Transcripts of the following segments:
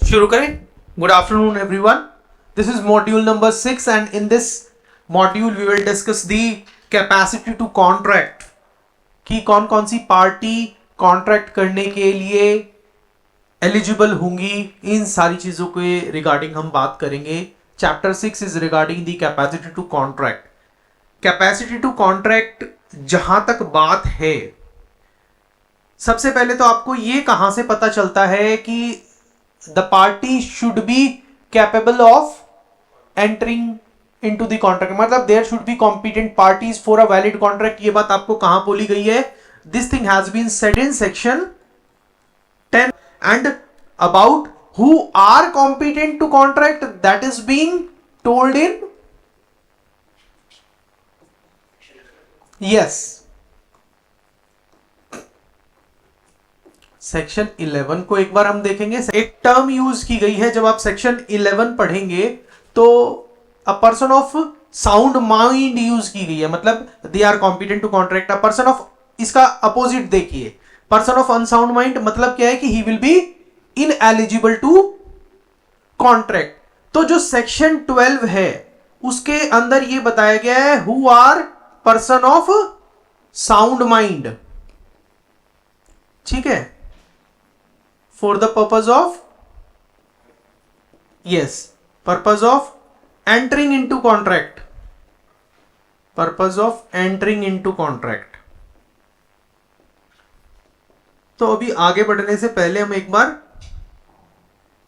शुरू करें. Good afternoon everyone. This is module number 6 and in this module we will discuss the capacity to contract कि कौन कौन सी party contract करने के लिए एलिजिबल होंगी. इन सारी चीजों के रिगार्डिंग हम बात करेंगे. Chapter 6 is regarding the capacity to contract. Capacity to contract जहां तक बात है, सबसे पहले तो आपको ये कहां से पता चलता है कि the party should be capable of entering into the contract. मतलब there should be competent parties for a valid contract. ये बात आपको कहां बोली गई है? This thing has been said in section 10 and about who are competent to contract, that is being told in yes section 11 को एक बार हम देखेंगे. एक टर्म यूज की गई है जब आप सेक्शन 11 पढ़ेंगे तो a person of sound mind use की गई है. मतलब they are competent to contract. A person of, इसका अपोजिट देखिए, पर्सन ऑफ अनसाउंड माइंड मतलब क्या है कि he will be ineligible to contract. तो जो सेक्शन 12 है उसके अंदर ये बताया गया है who are person of sound mind. ठीक है, for the purpose of purpose of entering into contract. तो अभी आगे बढ़ने से पहले हम एक बार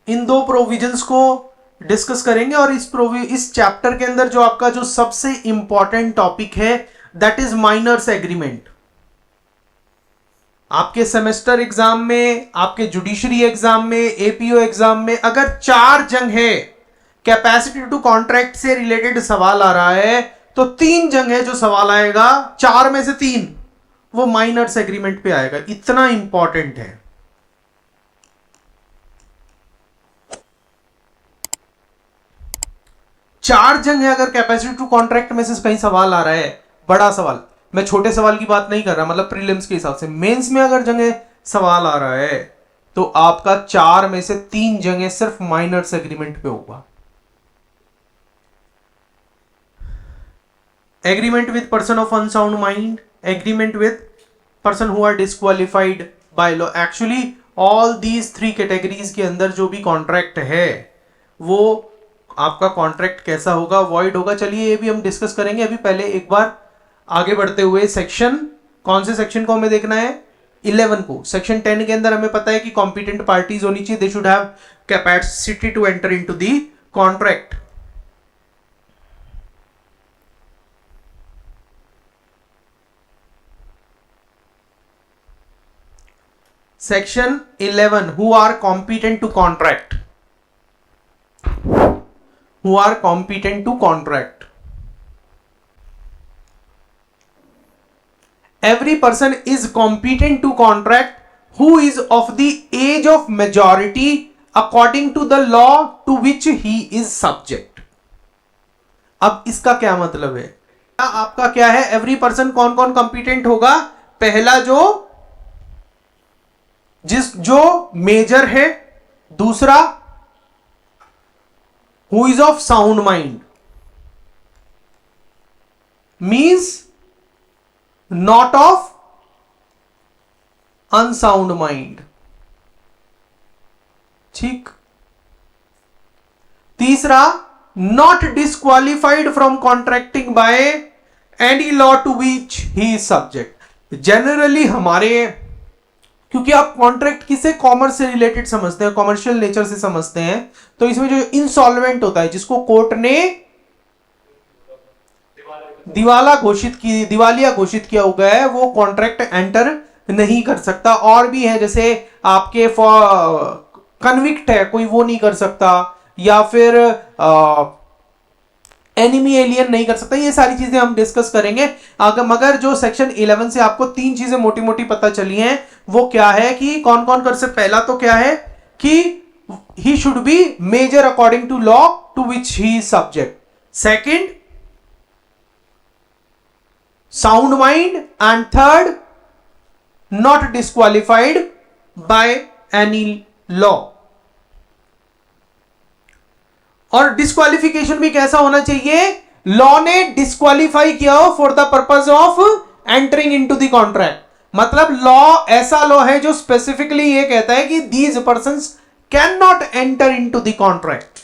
इन दो प्रोविजंस को डिस्कस करेंगे. और इस चैप्टर के अंदर जो आपका जो सबसे इंपॉर्टेंट टॉपिक है दैट इज माइनर्स एग्रीमेंट. आपके सेमेस्टर एग्जाम में, आपके जुडिशरी एग्जाम में, एपीओ एग्जाम में अगर 4 जंग है कैपेसिटी टू कॉन्ट्रैक्ट से रिलेटेड सवाल आ रहा है तो 3 जंग है जो सवाल आएगा, 4 में से 3 वो माइनर्स एग्रीमेंट पे आएगा. इतना इंपॉर्टेंट है. चार जंग है अगर कैपेसिटी टू कॉन्ट्रैक्ट में से कहीं सवाल आ रहा है, बड़ा सवाल, मैं छोटे सवाल की बात नहीं कर रहा, मतलब प्रीलिम्स के हिसाब से. मेंस में अगर जगह सवाल आ रहा है तो आपका 4 में से 3 जगह सिर्फ माइनर्स एग्रीमेंट पे होगा. Agreement with person of unsound mind, agreement with person who are disqualified by law. Actually all these 3 categories के अंदर जो भी कॉन्ट्रैक्ट है वो आपका कॉन्ट्रैक्ट कैसा होगा, वॉइड होगा. चलिए ये भी हम डिस्कस करेंगे. अभी पहले एक बार आगे बढ़ते हुए सेक्शन, कौन से सेक्शन को हमें देखना है? 11 को. सेक्शन 10 के अंदर हमें पता है कि कॉम्पिटेंट पार्टीज होनी चाहिए, they should have capacity to enter into the contract. Section 11, who are competent to contract. Who are competent to contract. Every person is competent to contract who is of the age of majority according to the law to which he is subject. अब इसका क्या मतलब है? आपका क्या है? Every person कौन कौन कंपिटेंट होगा? पहला जो मेजर है, दूसरा who is of sound mind, means not of unsound mind. ठीक. तीसरा, not disqualified from contracting by any law to which he is subject. Generally हमारे, क्योंकि आप कॉन्ट्रैक्ट किसे कॉमर्स से रिलेटेड समझते हैं, कॉमर्शियल नेचर से समझते हैं, तो इसमें जो इंसॉल्वेंट होता है, जिसको कोर्ट ने दिवालिया घोषित किया हुआ है, वो कॉन्ट्रैक्ट एंटर नहीं कर सकता. और भी है, जैसे आपके कन्विक्ट है कोई, वो नहीं कर सकता, या फिर एनिमी एलियन नहीं कर सकता. ये सारी चीजें हम डिस्कस करेंगे. मगर जो सेक्शन 11 से आपको 3 चीजें मोटी मोटी पता चली हैं वो क्या है कि कौन कौन कर सकता. पहला तो क्या है कि he should be major according to law to which he is subject. Second, sound mind, and third, not disqualified by any law. और डिस्क्वालिफिकेशन भी कैसा होना चाहिए, लॉ ने डिस्क्वालीफाई किया हो for the purpose of entering into the contract, मतलब law ऐसा लॉ है जो स्पेसिफिकली ये कहता है कि these persons can not enter into the contract,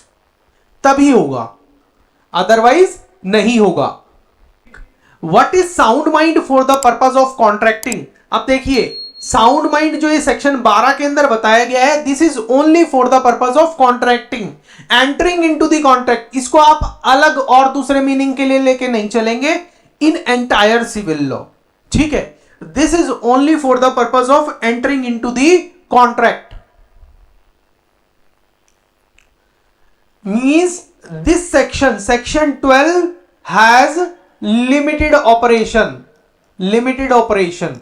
तभी होगा, अदरवाइज नहीं होगा। What is sound mind for the purpose of contracting, अब देखिए साउंड माइंड जो ये सेक्शन 12 के अंदर बताया गया है, this is only for the purpose of contracting, entering into the contract, इसको आप अलग और दूसरे मीनिंग के लिए लेके नहीं चलेंगे इन एंटायर सिविल लॉ, ठीक है। This is only for the purpose of entering into the contract, means this section 12 has limited operation, limited operation,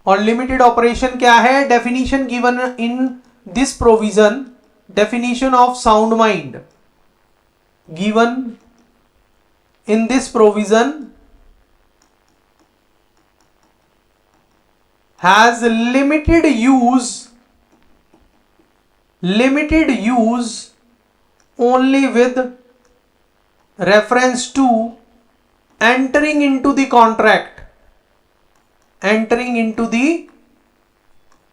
और लिमिटेड ऑपरेशन क्या है, definition given in this provision, definition of sound mind given in this provision has limited use only with reference to entering into the contract, entering into the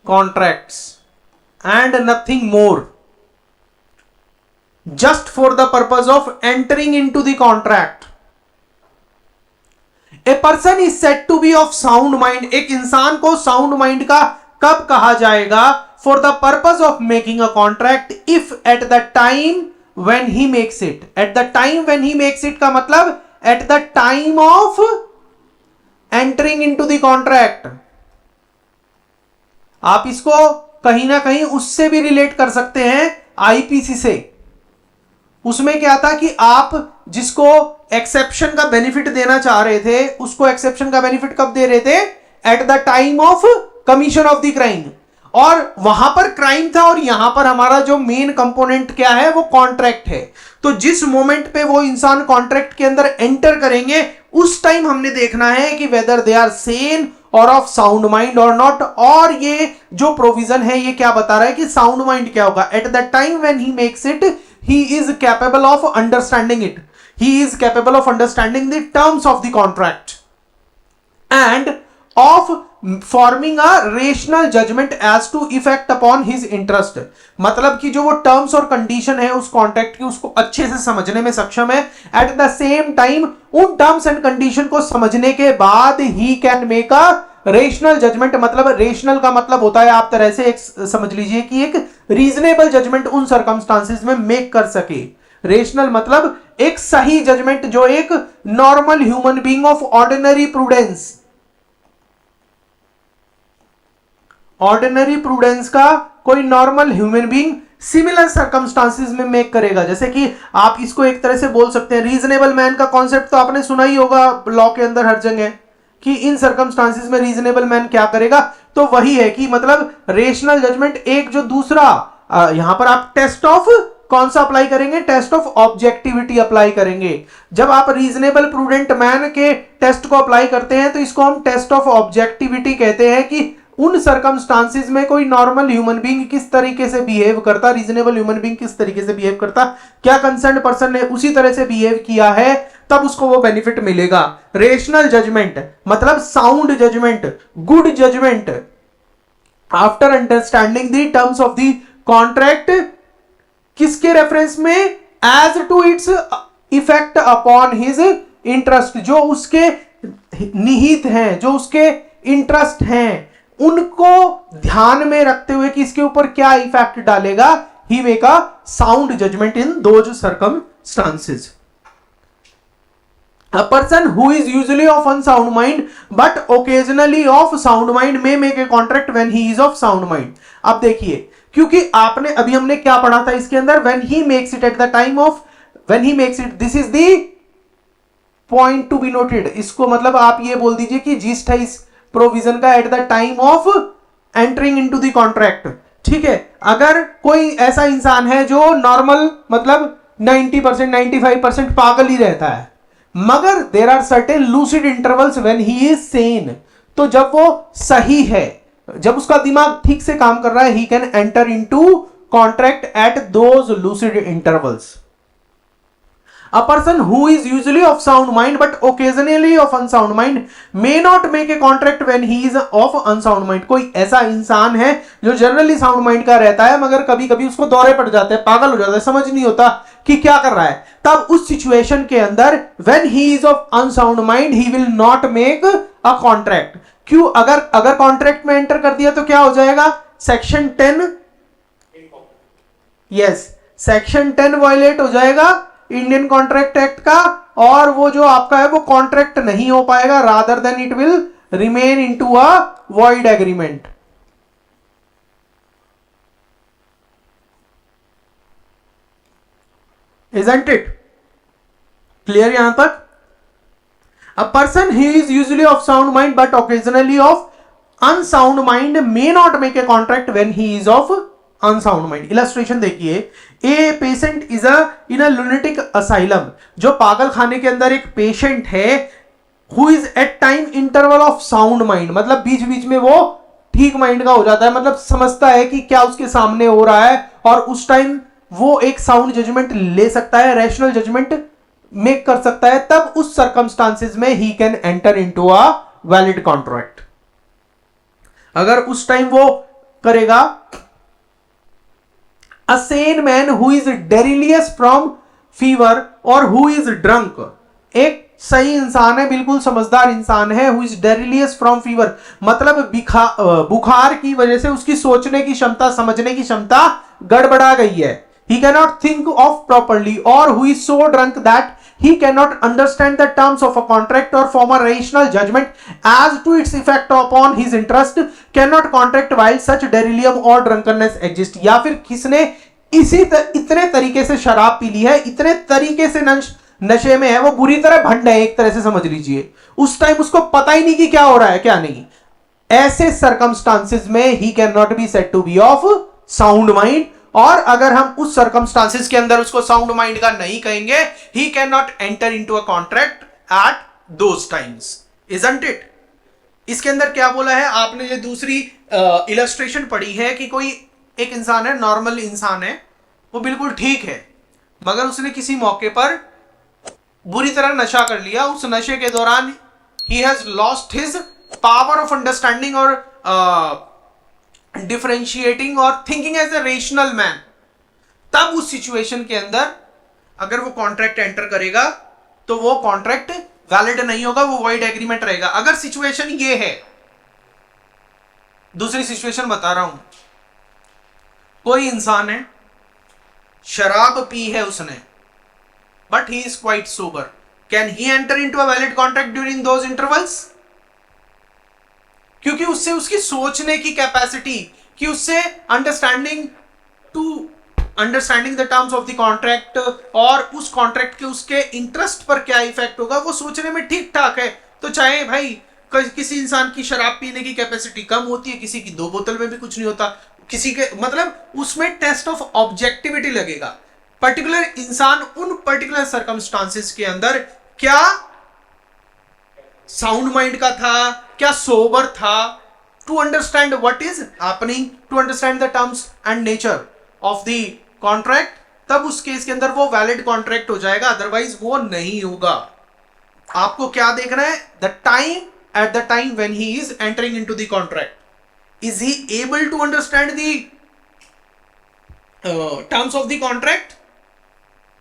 contracts and nothing more, just for the purpose of entering into the contract. A person is said to be of sound mind, एक इंसान को sound mind का कब कहा जाएगा, for the purpose of making a contract if at the time when he makes it, at the time when he makes it का मतलब at the time of entering into the contract, आप इसको कहीं ना कहीं उससे भी रिलेट कर सकते हैं आईपीसी से। उसमें क्या था कि आप जिसको एक्सेप्शन का बेनिफिट देना चाह रहे थे, उसको एक्सेप्शन का बेनिफिट कब दे रहे थे, eight the time of commission of the crime, और वहां पर क्राइम था और यहां पर हमारा जो मेन कंपोनेंट क्या है, वो कॉन्ट्रैक्ट है। तो जिस मोमेंट पे वो इंसान कॉन्ट्रैक्ट के अंदर एंटर करेंगे, उस टाइम हमने देखना है कि वेदर दे आर सेन और ऑफ साउंड माइंड और नॉट। और ये जो प्रोविजन है ये क्या बता रहा है कि साउंड माइंड क्या होगा, eight the time when he makes it he is capable of understanding it, he is capable of understanding the terms of the contract and of forming a rational judgment as to effect upon his interest, मतलब कि जो वो terms और condition है उस contract की, उसको अच्छे से समझने में सक्षम है। एट द सेम टाइम उन टर्म्स एंड कंडीशन को समझने के बाद he can make a rational judgement, मतलब रेशनल का मतलब होता है, आप तरह से एक समझ लीजिए कि एक रीजनेबल जजमेंट उन सर्कमस्टांसिस में मेक कर सके। रेशनल मतलब एक सही जजमेंट जो एक normal human being of ordinary prudence, ordinary prudence का कोई normal human being similar circumstances में मेक करेगा। जैसे कि आप इसको एक तरह से बोल सकते हैं, रीजनेबल मैन का कॉन्सेप्ट तो आपने सुना ही होगा लॉ के अंदर हर जगह, कि इन सर्कमस्टांसिस में रीजनेबल मैन क्या करेगा। तो वही है कि मतलब रेशनल जजमेंट एक जो दूसरा यहां पर आप टेस्ट ऑफ कौन सा अप्लाई करेंगे, टेस्ट ऑफ ऑब्जेक्टिविटी अप्लाई करेंगे। जब आप रीजनेबल प्रूडेंट मैन के टेस्ट को अप्लाई करते हैं तो इसको हम टेस्ट ऑफ ऑब्जेक्टिविटी कहते हैं, कि उन सर्कमस्टांसिस में कोई नॉर्मल ह्यूमन बीइंग किस तरीके से बिहेव करता, रीजनेबल ह्यूमन बीइंग किस तरीके से बिहेव करता, क्या कंसर्न पर्सन ने उसी तरह से बिहेव किया है, तब उसको वो बेनिफिट मिलेगा। रेशनल जजमेंट मतलब sound judgement, good judgement after understanding the terms of the contract, किसके रेफरेंस में, as to its effect upon his interest, जो उसके निहित हैं, जो उसके इंटरेस्ट हैं, उनको ध्यान में रखते हुए कि इसके ऊपर क्या इफेक्ट डालेगा, he make a sound judgement in those circumstances. A person who is usually of unsound mind but occasionally of sound mind may make a contract when he is of sound mind। अब देखिए, क्योंकि आपने अभी हमने क्या पढ़ा था इसके अंदर, when he makes it at the time of, when he makes it, this is the point to be noted। इसको मतलब आप ये बोल दीजिए कि जिस इस प्रोविजन का eight the time of entering into the contract, ठीक है। अगर कोई ऐसा इंसान है जो नॉर्मल मतलब 90% 95% पागल ही रहता है, मगर there are certain lucid intervals when he is sane, तो जब वो सही है, जब उसका दिमाग ठीक से काम कर रहा है, ही can enter into contract at those lucid intervals. A person who is usually of sound mind but occasionally of unsound mind may not make a contract when he is of unsound mind. कोई ऐसा इंसान है जो generally sound mind का रहता है मगर कभी कभी उसको दौरे पड़ जाते हैं, पागल हो जाता है, समझ नहीं होता कि क्या कर रहा है, तब उस सिचुएशन के अंदर when he is of unsound mind he will not make a contract. क्यों? अगर कॉन्ट्रैक्ट में एंटर कर दिया तो क्या हो जाएगा? सेक्शन 10, यस, सेक्शन 10 वायलेट हो जाएगा इंडियन कॉन्ट्रैक्ट एक्ट का, और वो जो आपका है वो कॉन्ट्रैक्ट नहीं हो पाएगा, rather than it will remain into a void agreement. Isn't it clear यहां तक? A person who is usually of sound mind but occasionally of unsound mind may not make a contract when he is of unsound mind. Illustration देखिए, a patient is in a lunatic asylum. जो पागल खाने के अंदर एक patient है who is at time interval of sound mind, मतलब बीच बीच में वो ठीक माइंड का हो जाता है, मतलब समझता है कि क्या उसके सामने हो रहा है और उस टाइम वो एक साउंड जजमेंट ले सकता है, रैशनल जजमेंट मेक कर सकता है, तब उस सर्कमस्टांसेस में he can enter into a valid contract. अगर उस टाइम वो करेगा, a sane man who is delirious from fever और हु इज ड्रंक, एक सही इंसान है, बिल्कुल समझदार इंसान है, who is delirious from fever, मतलब बुखार की वजह से उसकी सोचने की क्षमता, समझने की क्षमता गड़बड़ा गई है, he cannot think of properly, or who is so drunk that he cannot understand the terms of a contract or form a rational judgment as to its effect upon his interest, cannot contract while such delirium or drunkenness exist. या फिर किसने इतने तरीके से शराब P ली है, इतने तरीके से नशे में है, वो बुरी तरह भंड है, एक तरह से समझ लीजिए, उस टाइम उसको पता ही नहीं कि क्या हो रहा है क्या नहीं, ऐसे सर्कमस्टांसेस में he can not be said to be of sound mind. और अगर हम उस सर्कमस्टांसेस के अंदर उसको साउंड माइंड का नहीं कहेंगे, ही cannot enter into a contract at those times. Isn't it? इसके अंदर क्या बोला है आपने, ये दूसरी इलस्ट्रेशन पढ़ी है कि कोई एक इंसान है, नॉर्मल इंसान है, वो बिल्कुल ठीक है, मगर उसने किसी मौके पर बुरी तरह नशा कर लिया, उस नशे के दौरान he has lost his power of understanding और डिफरेंशिएटिंग और thinking as a rational man. तब उस सिचुएशन के अंदर अगर वो कॉन्ट्रैक्ट एंटर करेगा तो वो कॉन्ट्रैक्ट वैलिड नहीं होगा, वो वॉइड एग्रीमेंट रहेगा. अगर सिचुएशन ये है, दूसरी सिचुएशन बता रहा हूं, कोई इंसान है, शराब पी है उसने, but he is quite sober, can he enter into a valid contract during those intervals? क्योंकि उससे उसकी सोचने की कैपेसिटी, कि उससे understanding the terms of the contract और उस कॉन्ट्रैक्ट के उसके इंटरेस्ट पर क्या इफेक्ट होगा, वो सोचने में ठीक ठाक है. तो चाहे भाई किसी इंसान की शराब पीने की कैपेसिटी कम होती है, किसी की 2 बोतल में भी कुछ नहीं होता, किसी के मतलब उसमें टेस्ट ऑफ ऑब्जेक्टिविटी लगेगा. पर्टिकुलर इंसान उन पर्टिकुलर सर्कमस्टांसेस के अंदर क्या साउंड माइंड का था, क्या सोबर था, to understand what is happening, to understand the terms and nature of the contract, तब उस केस के अंदर वो वैलिड कॉन्ट्रैक्ट हो जाएगा, अदरवाइज वो नहीं होगा. आपको क्या देखना है? The time, at the time when he is entering into the contract, is he able to understand the terms of the contract?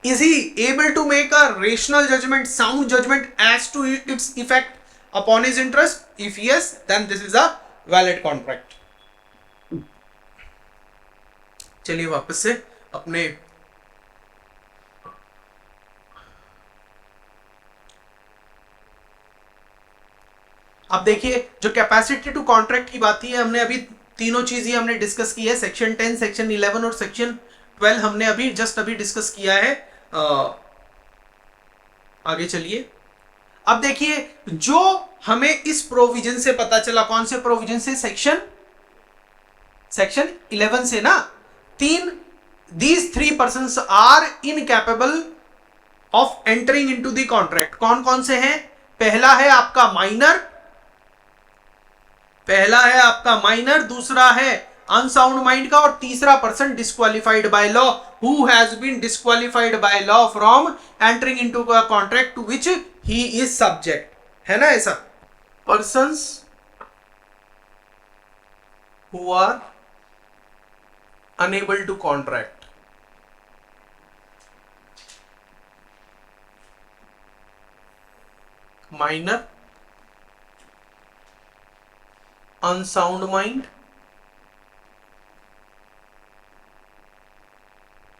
Is he able to make a rational judgment, sound judgment as to its effect upon his interest? If yes, then this is a valid contract. चलिए वापस से अपने अब देखिए, जो capacity to contract की बात थी, हमने अभी तीनों चीजें हमने डिस्कस की है, सेक्शन 10, सेक्शन 11 और सेक्शन 12 हमने अभी डिस्कस किया है. आगे चलिए. अब देखिए, जो हमें इस प्रोविजन से पता चला, कौन से प्रोविजन से? सेक्शन 11 से ना. these 3 persons are incapable of entering into the contract. कौन कौन से हैं? पहला है आपका माइनर, दूसरा है अनसाउंड माइंड का, और तीसरा person disqualified by law, who has been disqualified by law from entering into a contract to which he is subject, है ना ऐसा। Persons who are unable to contract, minor, unsound mind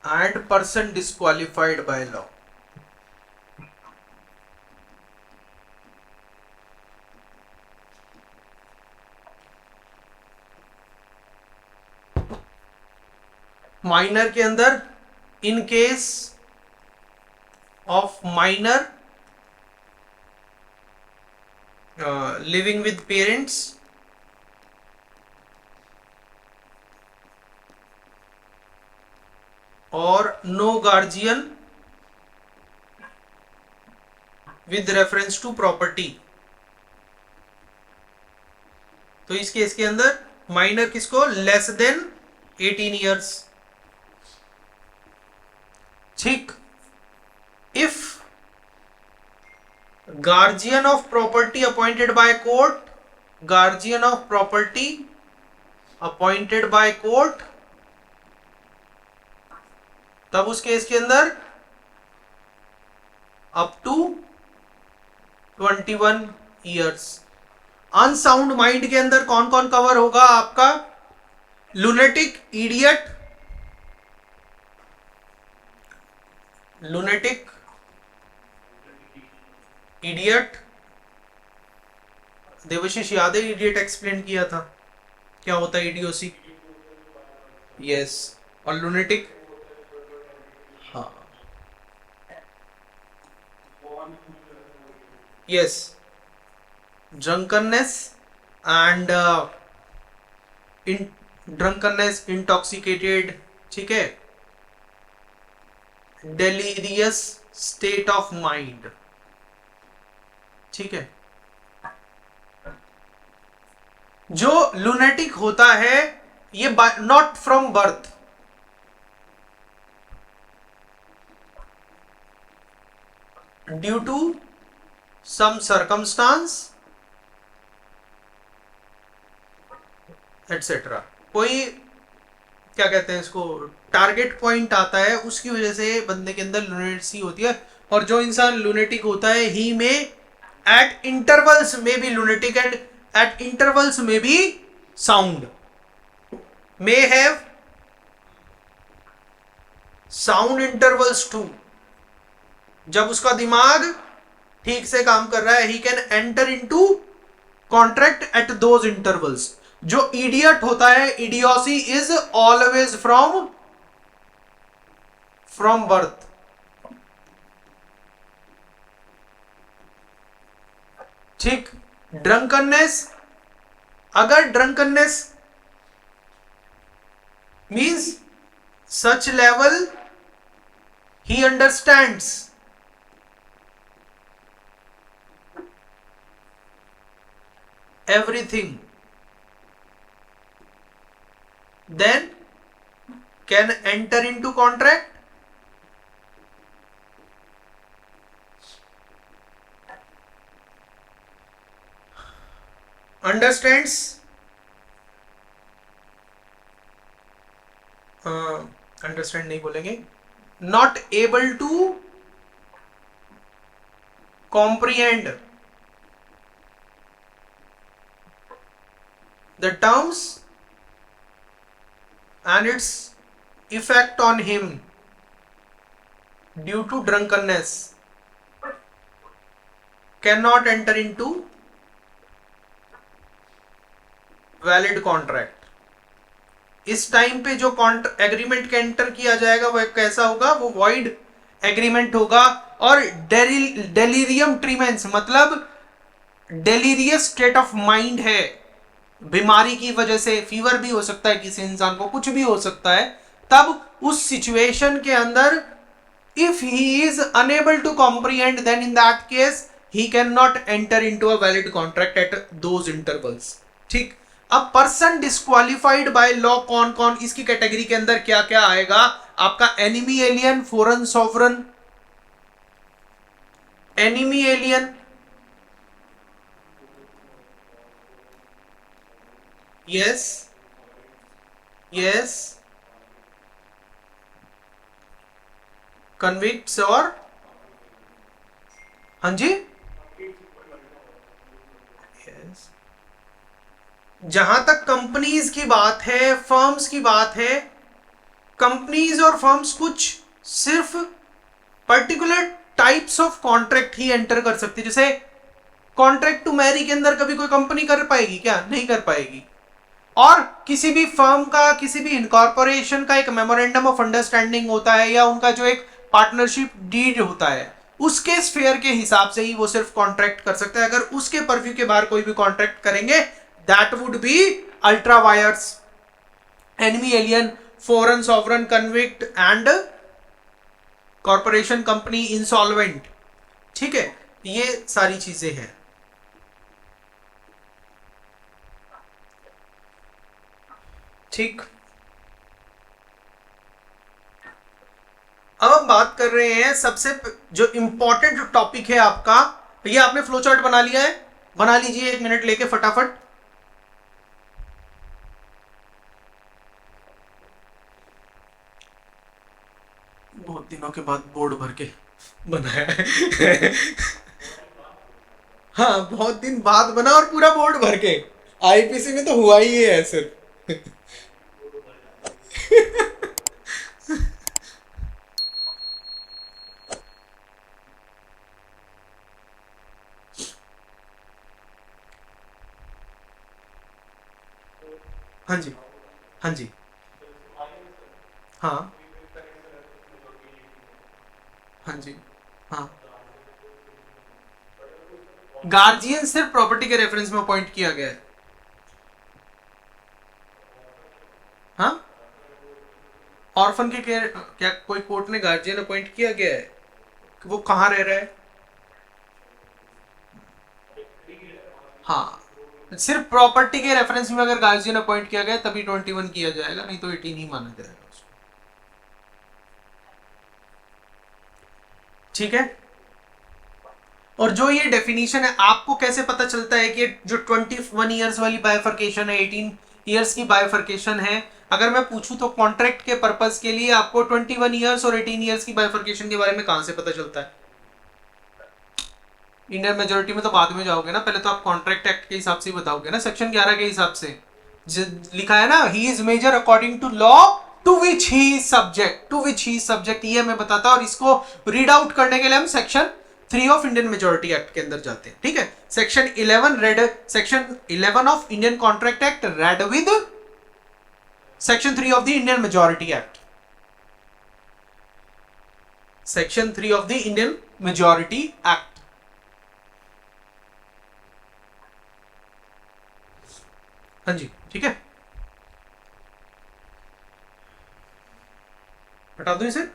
and person disqualified by law. Minor के अंदर in case of minor living with parents, और no guardian with reference to property. तो इस case के अंदर माइनर किसको, लेस देन 18 ईयर्स। ठीक, if guardian of property appointed by court, guardian of property appointed by court, तब उस case के अंदर up to 21 years. Unsound mind के अंदर कौन कौन कवर होगा आपका, lunatic, idiot, lunatic, idiot, Devashish याद है इडियट एक्सप्लेन किया था, क्या होता है इडियोसी, यस, और लुनेटिक, हाँ, yes, drunkenness and drunkenness, intoxicated, ठीक है, डेलीरियस स्टेट ऑफ माइंड, ठीक है। जो लुनेटिक होता है ये not from birth, due to some circumstance etcetera, कोई क्या कहते हैं इसको, टारगेट पॉइंट आता है, उसकी वजह से बंदे के अंदर लुनेटिसी होती है। और जो इंसान लुनेटिक होता है ही में at intervals may be lunatic and at intervals may be sound, may have sound intervals too। जब उसका दिमाग ठीक से काम कर रहा है, he can enter into contract at those intervals। जो idiot होता है, idiocy is always from birth। ठीक, ड्रंकननेस, अगर drunkenness means such level he understands everything, then can enter into contract, understands, understand नहीं बोलेंगे, not able to comprehend the terms and its effect on him due to drunkenness, cannot enter into valid contract। इस time पे जो agreement enter किया जाएगा वो कैसा होगा, वो वॉइड एग्रीमेंट होगा। और डेलीरियम ट्रीमेंस मतलब डेलीरियस स्टेट ऑफ माइंड है, बीमारी की वजह से, फीवर भी हो सकता है किसी इंसान को, कुछ भी हो सकता है, तब उस सिचुएशन के अंदर if he is unable to comprehend then in that case he cannot enter into a valid contract at those intervals. ठीक, अब पर्सन डिस्क्वालिफाइड बाय लॉ कौन कौन, इसकी कैटेगरी के अंदर क्या क्या आएगा आपका? Enemy alien, foreign sovereign, enemy alien, yes yes, convicts और हाँ जी yes. जहां तक कंपनीज की बात है, फर्म्स की बात है, कंपनीज और फर्म्स कुछ सिर्फ particular types of contract he enter कर सकती है। जैसे कॉन्ट्रैक्ट टू मैरी के अंदर कभी कोई कंपनी कर पाएगी क्या? नहीं कर पाएगी। और किसी भी फर्म का, किसी भी इनकॉर्पोरेशन का एक मेमोरेंडम ऑफ अंडरस्टैंडिंग होता है या उनका जो एक पार्टनरशिप डीड होता है, उसके स्फेयर के हिसाब से ही वो सिर्फ कॉन्ट्रैक्ट कर सकता है। अगर उसके परव्यू के बाहर कोई भी कॉन्ट्रैक्ट करेंगे, that would B ultra vires, enemy alien, foreign sovereign, convict and corporation, company, insolvent. ठीक है, ये सारी चीजें हैं। ठीक, अब हम बात कर रहे हैं सबसे जो इंपॉर्टेंट टॉपिक है आपका। ये आपने फ्लो चार्ट बना लिया है? बना लीजिए 1 मिनट लेके फटाफट। बहुत दिनों के बाद बोर्ड भर के बनाया है। हाँ, बहुत दिन बाद बना और पूरा बोर्ड भर के। आईपीसी में तो हुआ ही है सिर्फ। हाँ जी, हाँ जी, हाँ हाँ जी, हाँ। गार्जियन सिर्फ प्रॉपर्टी के रेफरेंस में अपॉइंट किया गया है। हाँ, ऑर्फन के क्या कोई कोर्ट ने गार्जियन अपॉइंट किया गया है? कि वो कहाँ रह रहा है? हाँ, सिर्फ प्रॉपर्टी के रेफरेंस में अगर गार्जियन अपॉइंट किया गया तभी 21 किया जाएगा, नहीं तो 18 ही माना जाएगा उसको। ठीक है, और जो ये डेफिनेशन है, आपको कैसे पता चलता है कि जो 21 ईयर्स वाली बाइफर्केशन है, 18 ईयर्स की बाइफर्केशन है? अगर मैं पूछूं तो कॉन्ट्रैक्ट के पर्पस के लिए आपको 21 ईयर्स और 18 ईयर्स की बाइफर्केशन के बारे में कहां से पता चलता है? इंडियन मेजोरिटी में तो बाद में जाओगे ना, पहले तो आप कॉन्ट्रैक्ट एक्ट के हिसाब से बताओगे ना, सेक्शन 11 के हिसाब से लिखा है ना, he is major according to law to which he is subject, to which he is subject, ये मैं बताता। और इसको रीड आउट करने के लिए हम section 3 of Indian majority act के अंदर जाते हैं। ठीक है, section 11 red, section 11 of Indian contract act read with section 3 of the Indian majority act, section 3 of the Indian majority act. हाँ जी, ठीक है, हटा दो इसे।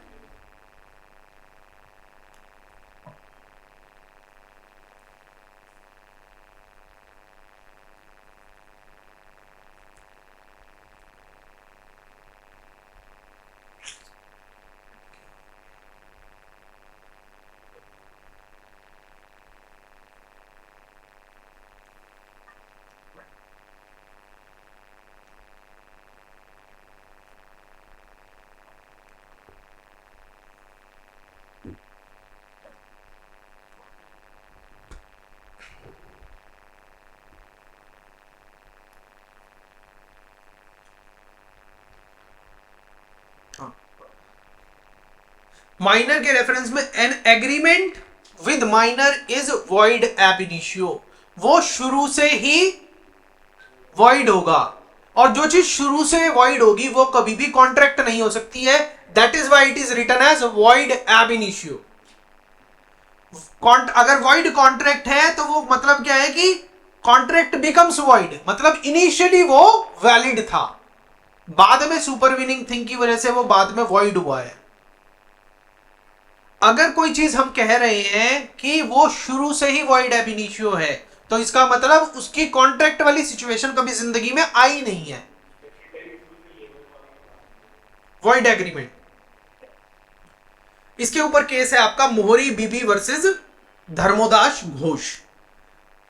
माइनर के रेफरेंस में an agreement with minor is void ab initio, वो शुरू से ही वॉइड होगा, और जो चीज शुरू से वॉइड होगी वो कभी भी कॉन्ट्रैक्ट नहीं हो सकती है। That is why it is written as void ab initio. अगर वॉइड कॉन्ट्रैक्ट है तो वो मतलब क्या है कि कॉन्ट्रैक्ट बिकम्स वॉइड, मतलब इनिशियली वो वैलिड था, बाद में सुपरवीनिंग थिंग की वजह से वो बाद में वॉइड हुआ है। अगर कोई चीज हम कह रहे हैं कि वो शुरू से ही वॉइड एब इनिशियो है, तो इसका मतलब उसकी कॉन्ट्रैक्ट वाली सिचुएशन कभी जिंदगी में आई नहीं है, वॉइड एग्रीमेंट। इसके ऊपर केस है आपका मोहरी बीबी वर्सेस धर्मोदास घोष।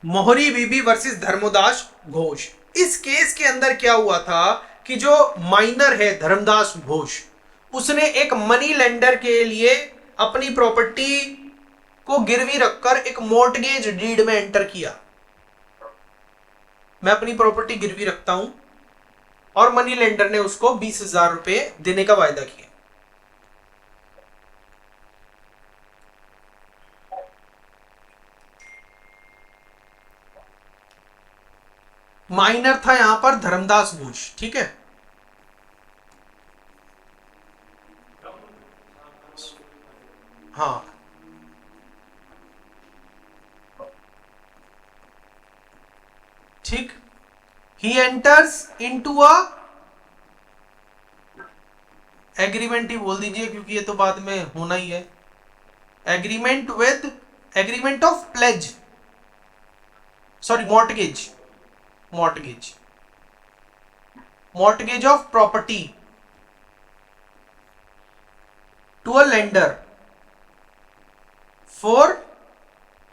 मोहरी बीबी वर्सेस धर्मोदास घोष। इस केस के अंदर क्या हुआ था कि जो माइनर है धर्मदास घोष, उसने एक मनी लेंडर के लिए अपनी प्रॉपर्टी को गिरवी रखकर एक मॉर्टगेज डीड में एंटर किया। मैं अपनी प्रॉपर्टी गिरवी रखता हूं और मनी लेंडर ने उसको 20,000 रुपए देने का वायदा किया। माइनर था यहां पर धर्मदास घोष, ठीक है। हाँ, ठीक। He enters into a agreement ही बोल दीजिए क्योंकि ये तो बाद में होना ही है। Agreement of pledge, sorry mortgage, mortgage of property to a lender for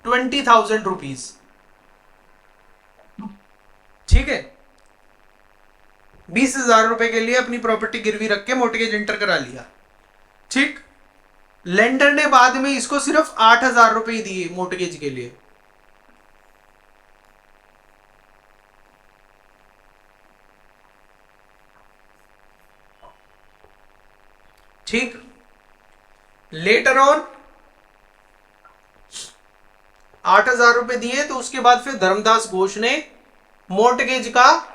20,000 rupees, ठीक है। 20,000 रुपए के लिए अपनी प्रॉपर्टी गिरवी रख के मॉर्टगेज एंटर करा लिया, ठीक। लेंडर ने बाद में इसको सिर्फ 8,000 रुपए ही दिए मॉर्टगेज के लिए, ठीक। लेटर ऑन 8,000 रुपए दिए तो उसके बाद फिर धर्मदास घोष ने मॉर्टगेज का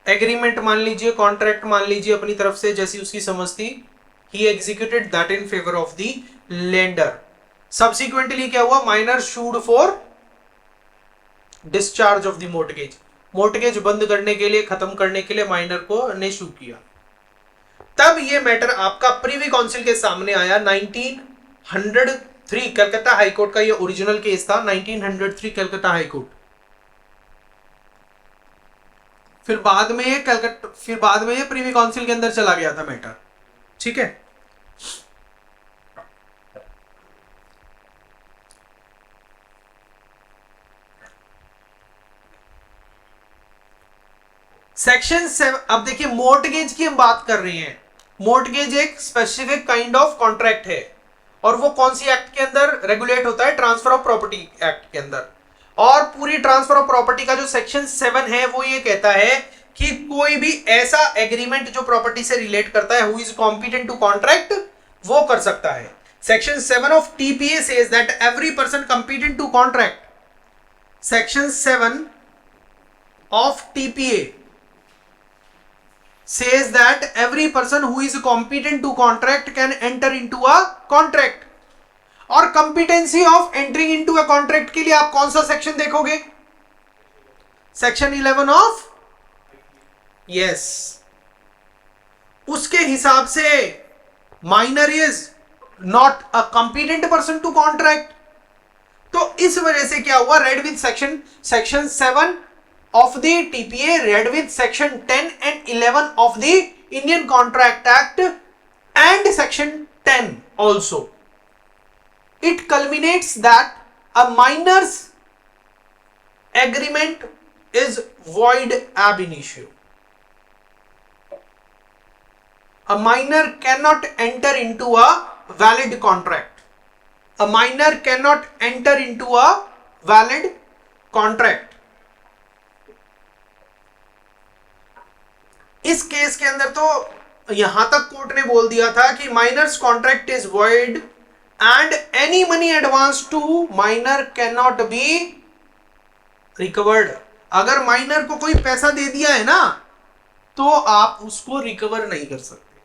एग्रीमेंट मान लीजिए, कॉन्ट्रैक्ट मान लीजिए अपनी तरफ से, जैसी उसकी समझ थी, he executed that in favour of the lender. Subsequently क्या हुआ, minor should for discharge of the mortgage, mortgage बंद करने के लिए, खत्म करने के लिए माइनर को ने शू किया। तब ये मैटर आपका प्रीवी काउंसिल के सामने आया। 1903 कलकत्ता हाईकोर्ट का ये ओरिजिनल केस था, 1903 कलकत्ता हाईकोर्ट। फिर बाद में ये प्रीवी काउंसिल के अंदर चला गया था मैटर, ठीक है। सेक्शन 7, अब देखिए मॉर्टगेज की हम बात कर रहे हैं। मॉर्टगेज एक स्पेसिफिक काइंड ऑफ कॉन्ट्रैक्ट है और वो कौन सी एक्ट के अंदर रेगुलेट होता है, ट्रांसफर ऑफ प्रॉपर्टी एक्ट के अंदर। और पूरी ट्रांसफर ऑफ प्रॉपर्टी का जो सेक्शन 7 है वो ये कहता है कि कोई भी ऐसा एग्रीमेंट जो प्रॉपर्टी से रिलेट करता है, who is competent to contract, वो कर सकता है। Section 7 of TPA says that every person competent to contract, section 7 of TPA says that every person who is competent to contract can enter into a contract। और competency of entering into a contract के लिए आप कौन सा section देखोगे, section 11 of, yes, उसके हिसाब से minor is not a competent person to contract. तो इस वजह से क्या हुआ, read with section 7 of the TPA read with section 10 and 11 of the Indian Contract Act and section 10 also. It culminates that a minor's agreement is void ab initio. A minor cannot enter into a valid contract. A minor cannot enter into a valid contract. इस case के अंदर तो यहां तक court ने बोल दिया था कि minors contract is void and any money advance to minor can not be recovered. अगर माइनर को कोई पैसा दे दिया है ना तो आप उसको रिकवर नहीं कर सकते।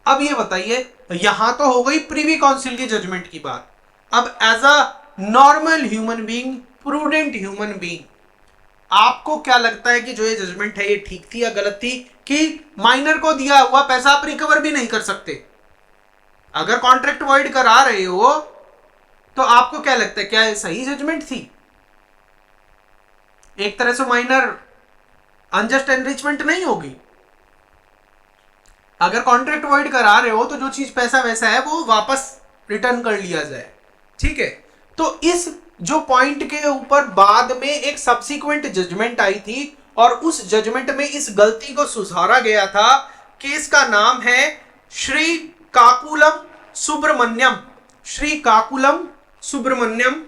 अब ये बताइए, यहां तो हो गई प्रीवी काउंसिल की जजमेंट की बात। अब as a normal human being, prudent human being, आपको क्या लगता है कि जो ये जजमेंट है ये ठीक थी या गलत थी, कि माइनर को दिया हुआ पैसा आप रिकवर भी नहीं कर सकते? अगर कॉन्ट्रैक्ट वॉइड करा रहे हो तो आपको क्या लगता है, क्या ये सही जजमेंट थी? एक तरह से माइनर अनजस्ट एनरिचमेंट नहीं होगी? अगर कॉन्ट्रैक्ट वॉइड करा रहे हो तो जो चीज पैसा वैसा है वो वापस रिटर्न कर लिया जाए, ठीक है। तो इस जो पॉइंट के ऊपर बाद में एक सब्सिक्वेंट जजमेंट आई थी और उस जजमेंट में इस गलती को सुधारा गया था। केस का नाम है श्री काकुलम सुब्रमण्यम। श्री काकुलम सुब्रमण्यम,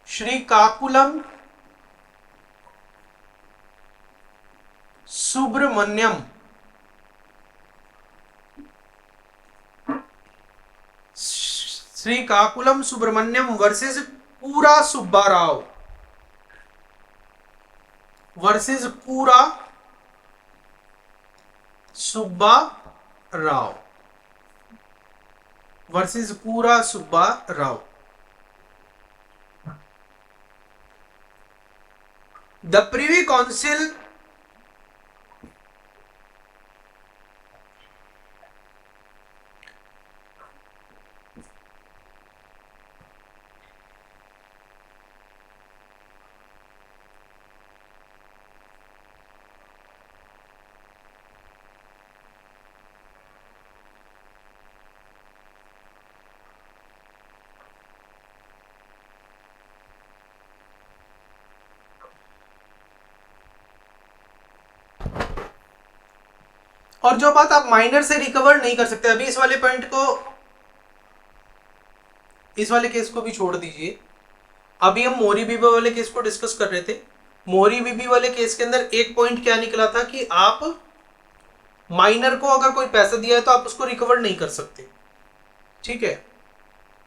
श्री काकुलम सुब्रमण्यम, श्री काकुलम सुब्रमण्यम वर्सेस पूरा सुब्बा राव, वर्सेस पूरा सुब्बा राव, वर्सेस पूरा Subba Rao. The privy council और जो बात आप माइनर से रिकवर नहीं कर सकते, अभी इस वाले पॉइंट को, इस वाले केस को भी छोड़ दीजिए। अभी हम मोहरी बीबी वाले केस को डिस्कस कर रहे थे। मोहरी बीबी वाले केस के अंदर एक पॉइंट क्या निकला था कि आप माइनर को अगर कोई पैसा दिया है तो आप उसको रिकवर नहीं कर सकते, ठीक है।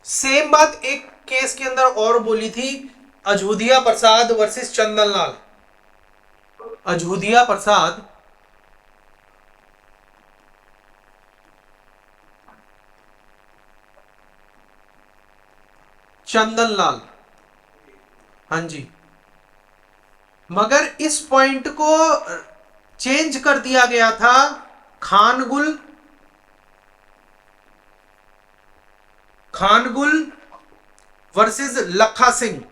सेम बात एक केस के अंदर और बोली थी, अजूधिया प्रसाद वर्सेस चंदनलाल। अजूधिया प्रसाद चंदनलाल, हाँ जी। मगर इस पॉइंट को चेंज कर दिया गया था खानगुल, खानगुल वर्सेस लखा सिंह।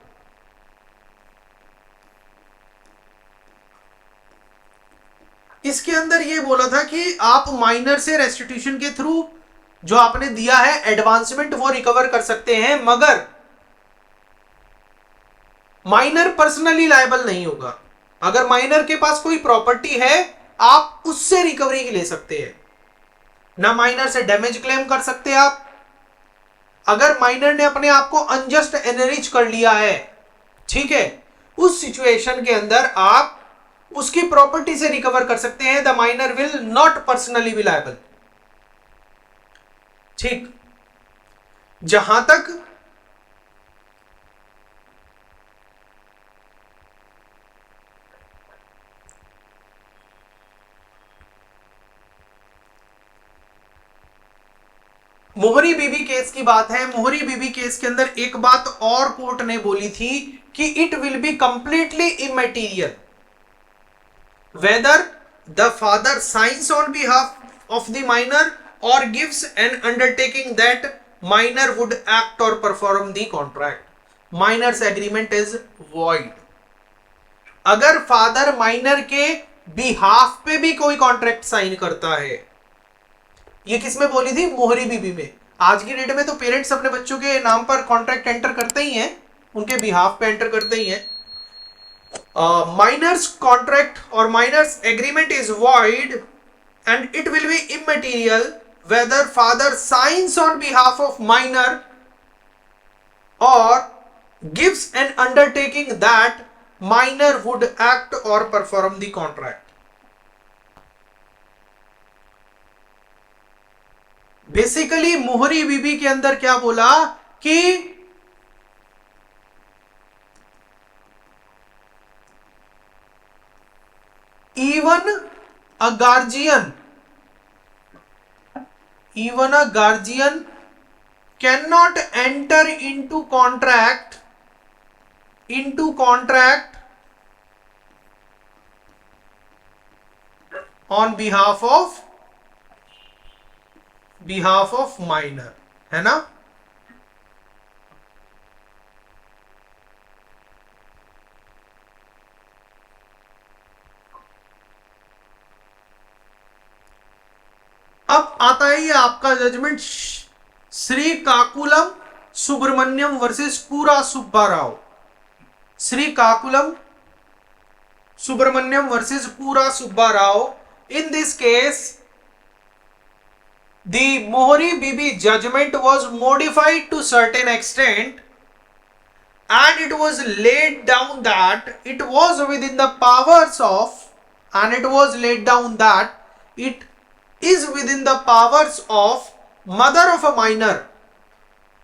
इसके अंदर यह बोला था कि आप माइनर से रेस्टिट्यूशन के थ्रू जो आपने दिया है एडवांसमेंट वो रिकवर कर सकते हैं, मगर माइनर पर्सनली लायबल नहीं होगा। अगर माइनर के पास कोई प्रॉपर्टी है आप उससे रिकवरी ले सकते हैं, ना माइनर से डैमेज क्लेम कर सकते हैं आप। अगर माइनर ने अपने आप को अनजस्ट एनरिच कर लिया है, ठीक है, उस सिचुएशन के अंदर आप उसकी प्रॉपर्टी से रिकवर कर सकते हैं। The minor will not personally B liable, ठीक। जहां तक मोहरी बीबी केस की बात है, मोहरी बीबी केस के अंदर एक बात और कोर्ट ने बोली थी कि it will be completely immaterial whether the father signs on behalf of the minor और gives an undertaking that minor would act और perform the contract. Minor's agreement is void. अगर फादर माइनर के behalf पे भी कोई contract sign करता है, ये किसमें बोली थी? मोहरी बीबी में। आज की डेट में तो पेरेंट्स अपने बच्चों के नाम पर कॉन्ट्रैक्ट एंटर करते ही हैं, उनके बिहाफ पे एंटर करते ही हैं। माइनर्स कॉन्ट्रैक्ट और minor's agreement is void and it will be immaterial whether father signs on behalf of minor और gives an undertaking that minor would act और perform the contract. Basically Mohori Bibee के अंदर क्या बोला कि even a guardian cannot enter into contract on behalf of minor, है ना। अब आता है ये आपका जजमेंट, श्री काकुलम सुब्रमण्यम वर्सेस पूरा Subba Rao. Shri काकुलम Subramaniam versus Pura Subba Rao. In this case, the Mohri Bibi judgment was modified to certain extent, and it was laid down that it was within the powers of, it is within the powers of mother of a minor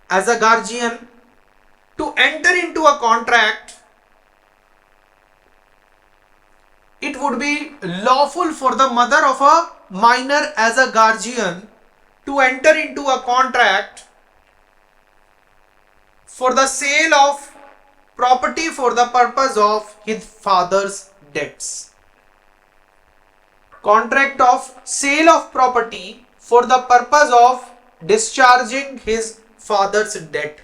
as a guardian to enter into a contract. It would be lawful for the mother of a minor as a guardian to enter into a contract for the sale of property for the purpose of his father's debts. Contract of sale of property for the purpose of discharging his father's debt.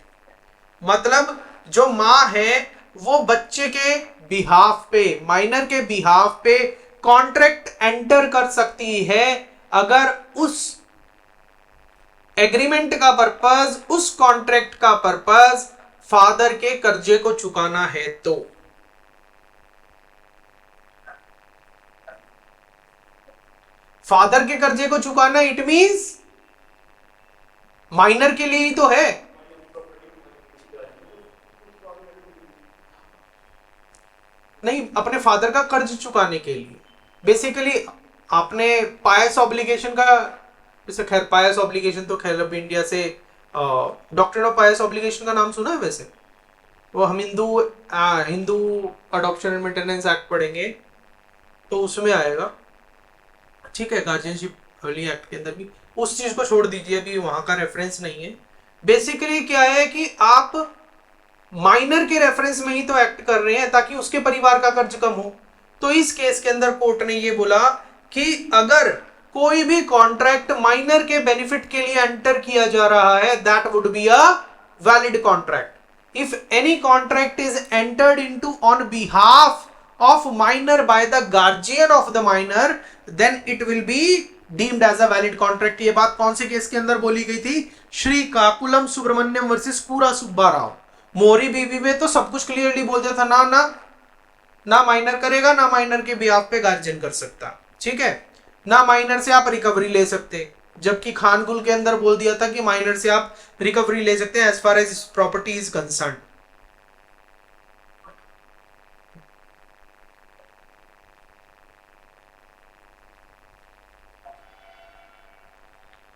मतलब जो माँ है वो बच्चे के behalf पे, minor के behalf पे कॉन्ट्रैक्ट एंटर कर सकती है अगर उस एग्रीमेंट का पर्पस, उस कॉन्ट्रैक्ट का पर्पस फादर के कर्जे को चुकाना है। तो फादर के कर्जे को चुकाना इट मींस माइनर के लिए ही तो है। नहीं, अपने फादर का कर्ज चुकाने के लिए। बेसिकली आपने पायस ऑब्लिगेशन का, जैसे खैर पायस ऑब्लिगेशन तो खैर अब इंडिया से डॉक्ट्रिन ऑफ पायस ऑब्लिगेशन का नाम सुना है वैसे? वो हम Hindu adoption and maintenance act पढ़ेंगे तो उसमें आएगा, ठीक है, गार्जियनशिप अर्ली एक्ट के अंदर भी। उस चीज को छोड़ दीजिए, अभी वहां का रेफरेंस नहीं है। बेसिकली क्या है कि आप माइनर के रेफरेंस में ही तो एक्ट कर रहे हैं ताकि उसके परिवार का कर्ज कम हो। तो इस केस के अंदर कोर्ट ने ये बोला कि अगर कोई भी कॉन्ट्रैक्ट माइनर के बेनिफिट के लिए एंटर किया जा रहा है, that would be a valid contract. If any contract is entered into on behalf of minor by the guardian of the minor, then it will be deemed as a valid contract. ये बात कौन से case के अंदर बोली गई थी? Shri Kakulam Subramaniam versus पूरा सुब्बा राव। मोरी बीबी में तो सब कुछ क्लियरली बोल दिया था, ना माइनर करेगा, ना माइनर के बिहाफ पे गार्जियन कर सकता, ठीक है, ना माइनर से आप रिकवरी ले सकते। जबकि खानगुल के अंदर बोल दिया था कि माइनर से आप रिकवरी ले सकते हैं as far as property is concern.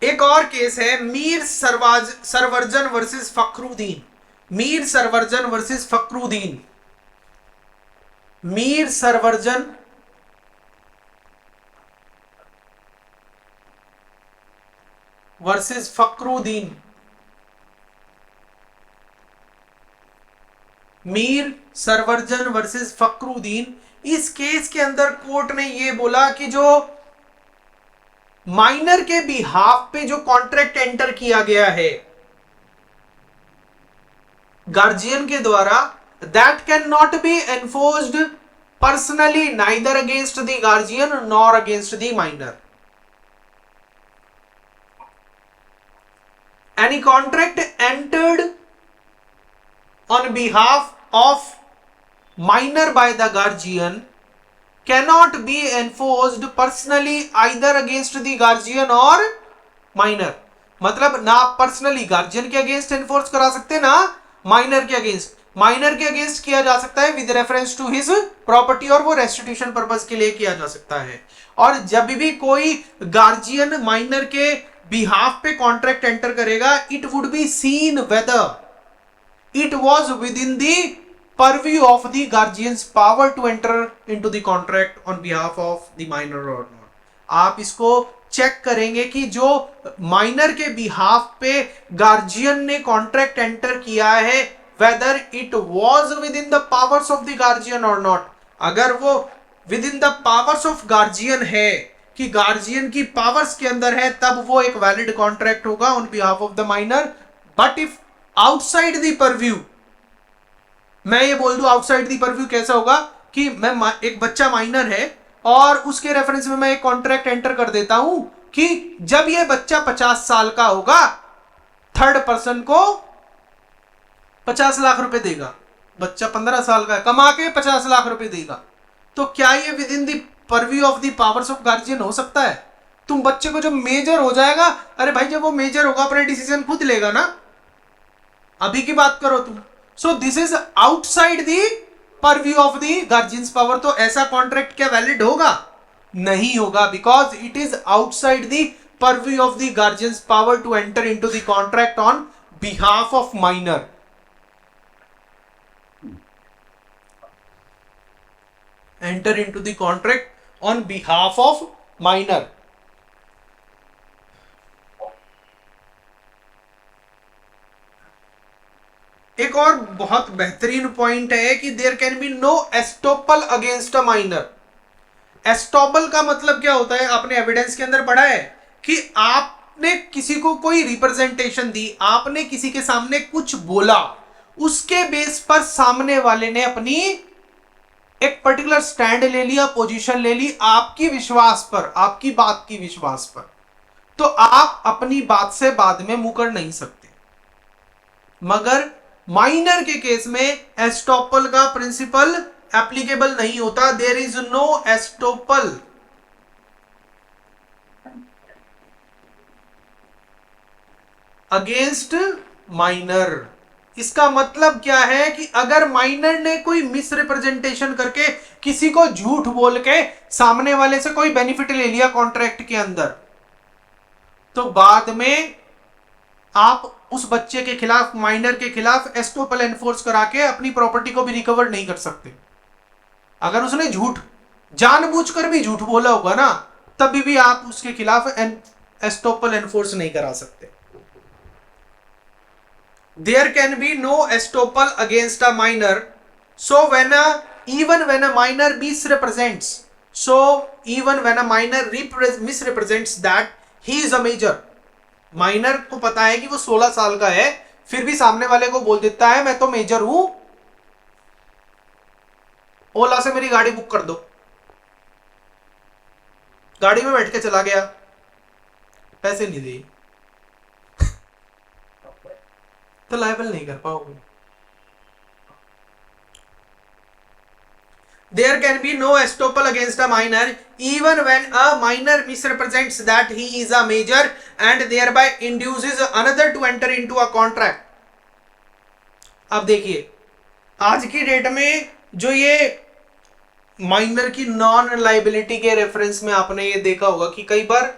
एक और केस है Mir Sarwarjan versus Fakhruddin. Mir Sarwarjan versus Fakhruddin. Mir Sarwarjan versus Fakhruddin. Mir Sarwarjan versus Fakhruddin. इस केस के अंदर कोर्ट ने यह बोला कि जो माइनर के बिहाफ पे जो कॉन्ट्रैक्ट एंटर किया गया है गार्जियन के द्वारा, that can not be enforced personally neither against the guardian nor against the minor. Any contract entered on behalf of minor by the guardian cannot be enforced personally either against the guardian or minor। मतलब ना personally guardian के against enforce करा सकते, ना minor के against. Minor के against किया जा सकता है with reference to his property, और वो रेस्टिट्यूशन पर्पस के लिए किया जा सकता है। और जब भी कोई गार्जियन माइनर के बिहाफ पे कॉन्ट्रैक्ट एंटर करेगा, it would be seen whether it was with in the purview of the guardian's power to enter into the contract on behalf of the minor or not। आप इसको check करेंगे कि जो minor के behalf पे guardian ने contract enter किया है, whether it was with in the powers of the guardian और नॉट। अगर वो with in the powers of guardian है, कि गार्जियन की पावर्स के अंदर है, तब वो एक वैलिड कॉन्ट्रैक्ट होगा on behalf of the minor. But if outside the purview, मैं ये बोल दूं आउटसाइड दी परव्यू कैसा होगा कि मैं एक बच्चा माइनर है और उसके रेफरेंस में मैं एक कॉन्ट्रैक्ट एंटर कर देता हूं, कि जब ये बच्चा 50 साल का होगा, थर्ड पर्सन को 50 लाख रुपए देगा। बच्चा 15 साल का है, कमा के 50 लाख रुपए देगा। तो क्या ये with in the purview of the powers of guardian हो सकता है? तुम बच्चे को जब मेजर हो जाएगा, अरे भाई जब वो मेजर होगा अपने डिसीजन खुद लेगा ना, अभी की बात करो तुम। So this is outside the purview of the guardian's power. तो ऐसा कॉन्ट्रैक्ट क्या वैलिड होगा? नहीं होगा, because it is outside the purview of the guardian's power to enter into the contract on behalf of minor. enter into the contract on behalf of minor। एक और बहुत बेहतरीन पॉइंट है कि there can be no estoppel against a minor. Estoppel का मतलब क्या होता है? आपने एविडेंस के अंदर पढ़ा है कि आपने किसी को कोई रिप्रेजेंटेशन दी, आपने किसी के सामने कुछ बोला, उसके बेस पर सामने वाले ने अपनी एक पर्टिकुलर स्टैंड ले लिया, पोजीशन ले ली आपकी विश्वास पर, आपकी बात की विश्वास पर। तो आप अपनी बात से बाद में मुकर नहीं सकते। मगर माइनर के केस में एस्टोपल का प्रिंसिपल एप्लीकेबल नहीं होता। There is no estoppel. Against minor. इसका मतलब क्या है कि अगर माइनर ने कोई मिस रिप्रेजेंटेशन करके किसी को झूठ बोल के सामने वाले से कोई बेनिफिट ले लिया कॉन्ट्रैक्ट के अंदर, तो बाद में आप उस बच्चे के खिलाफ, माइनर के खिलाफ एस्टोपल एनफोर्स करा के अपनी प्रॉपर्टी को भी रिकवर नहीं कर सकते। अगर उसने झूठ जानबूझकर भी झूठ बोला होगा ना, तभी भी आप उसके खिलाफ एस्टोपल एनफोर्स नहीं करा सकते। There can be no estoppel against a minor. So even when a minor misrepresents, misrepresents that he is a major, minor को पता है कि वो 16 साल का है, फिर भी सामने वाले को बोल देता है मैं तो मेजर हूं, ओला से मेरी गाड़ी बुक कर दो। गाड़ी में बैठ के चला गया, पैसे नहीं दिए, तो लायबल नहीं कर पाओगे। There can be no estoppel against a minor even when a minor misrepresents that he is a major and thereby induces another to enter into a contract। अब देखिए, आज की डेट में जो ये माइनर की नॉन लाइबिलिटी के reference में आपने ये देखा होगा कि कई बार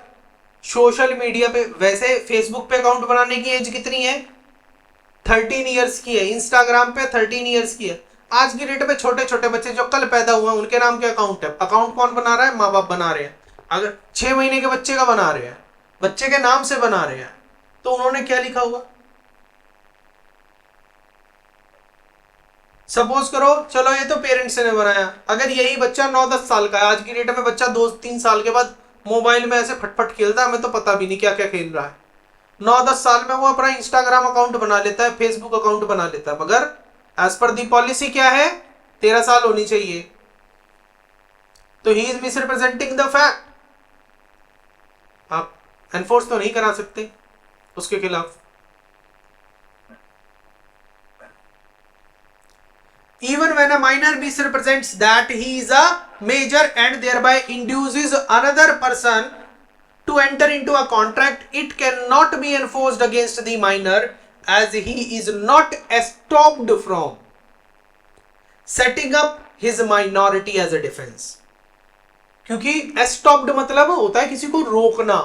सोशल मीडिया पे, वैसे फेसबुक पे अकाउंट बनाने की एज कितनी है? 13 ईयर्स की है। इंस्टाग्राम पे 13 ईयर्स की है। आज की डेट में छोटे छोटे बच्चे जो कल पैदा हुए हैं उनके नाम के अकाउंट है। अकाउंट कौन बना रहा है? माँ बाप बना रहे हैं। अगर 6 महीने के बच्चे का बना रहे हैं, बच्चे के नाम से बना रहे हैं, तो उन्होंने क्या लिखा हुआ? सपोज करो, चलो ये तो पेरेंट्स ने बनाया, अगर यही बच्चा 9-10 साल का है, आज की डेट में बच्चा 2-3 साल के बाद मोबाइल में ऐसे फटफट खेलता है, हमें तो पता भी नहीं क्या क्या खेल रहा है। 9-10 साल में वो अपना इंस्टाग्राम अकाउंट बना लेता है, फेसबुक अकाउंट बना लेता है, मगर एज पर दी पॉलिसी क्या है? 13 साल होनी चाहिए। तो ही इज मिसरिप्रेजेंटिंग द फैक्ट। आप एनफोर्स तो नहीं करा सकते उसके खिलाफ। Even when a minor misrepresents that he is a major and thereby induces another person to enter into a contract, it cannot be enforced against the minor as he is not stopped from setting up his minority as a defense। क्योंकि stopped मतलब होता है किसी को रोकना,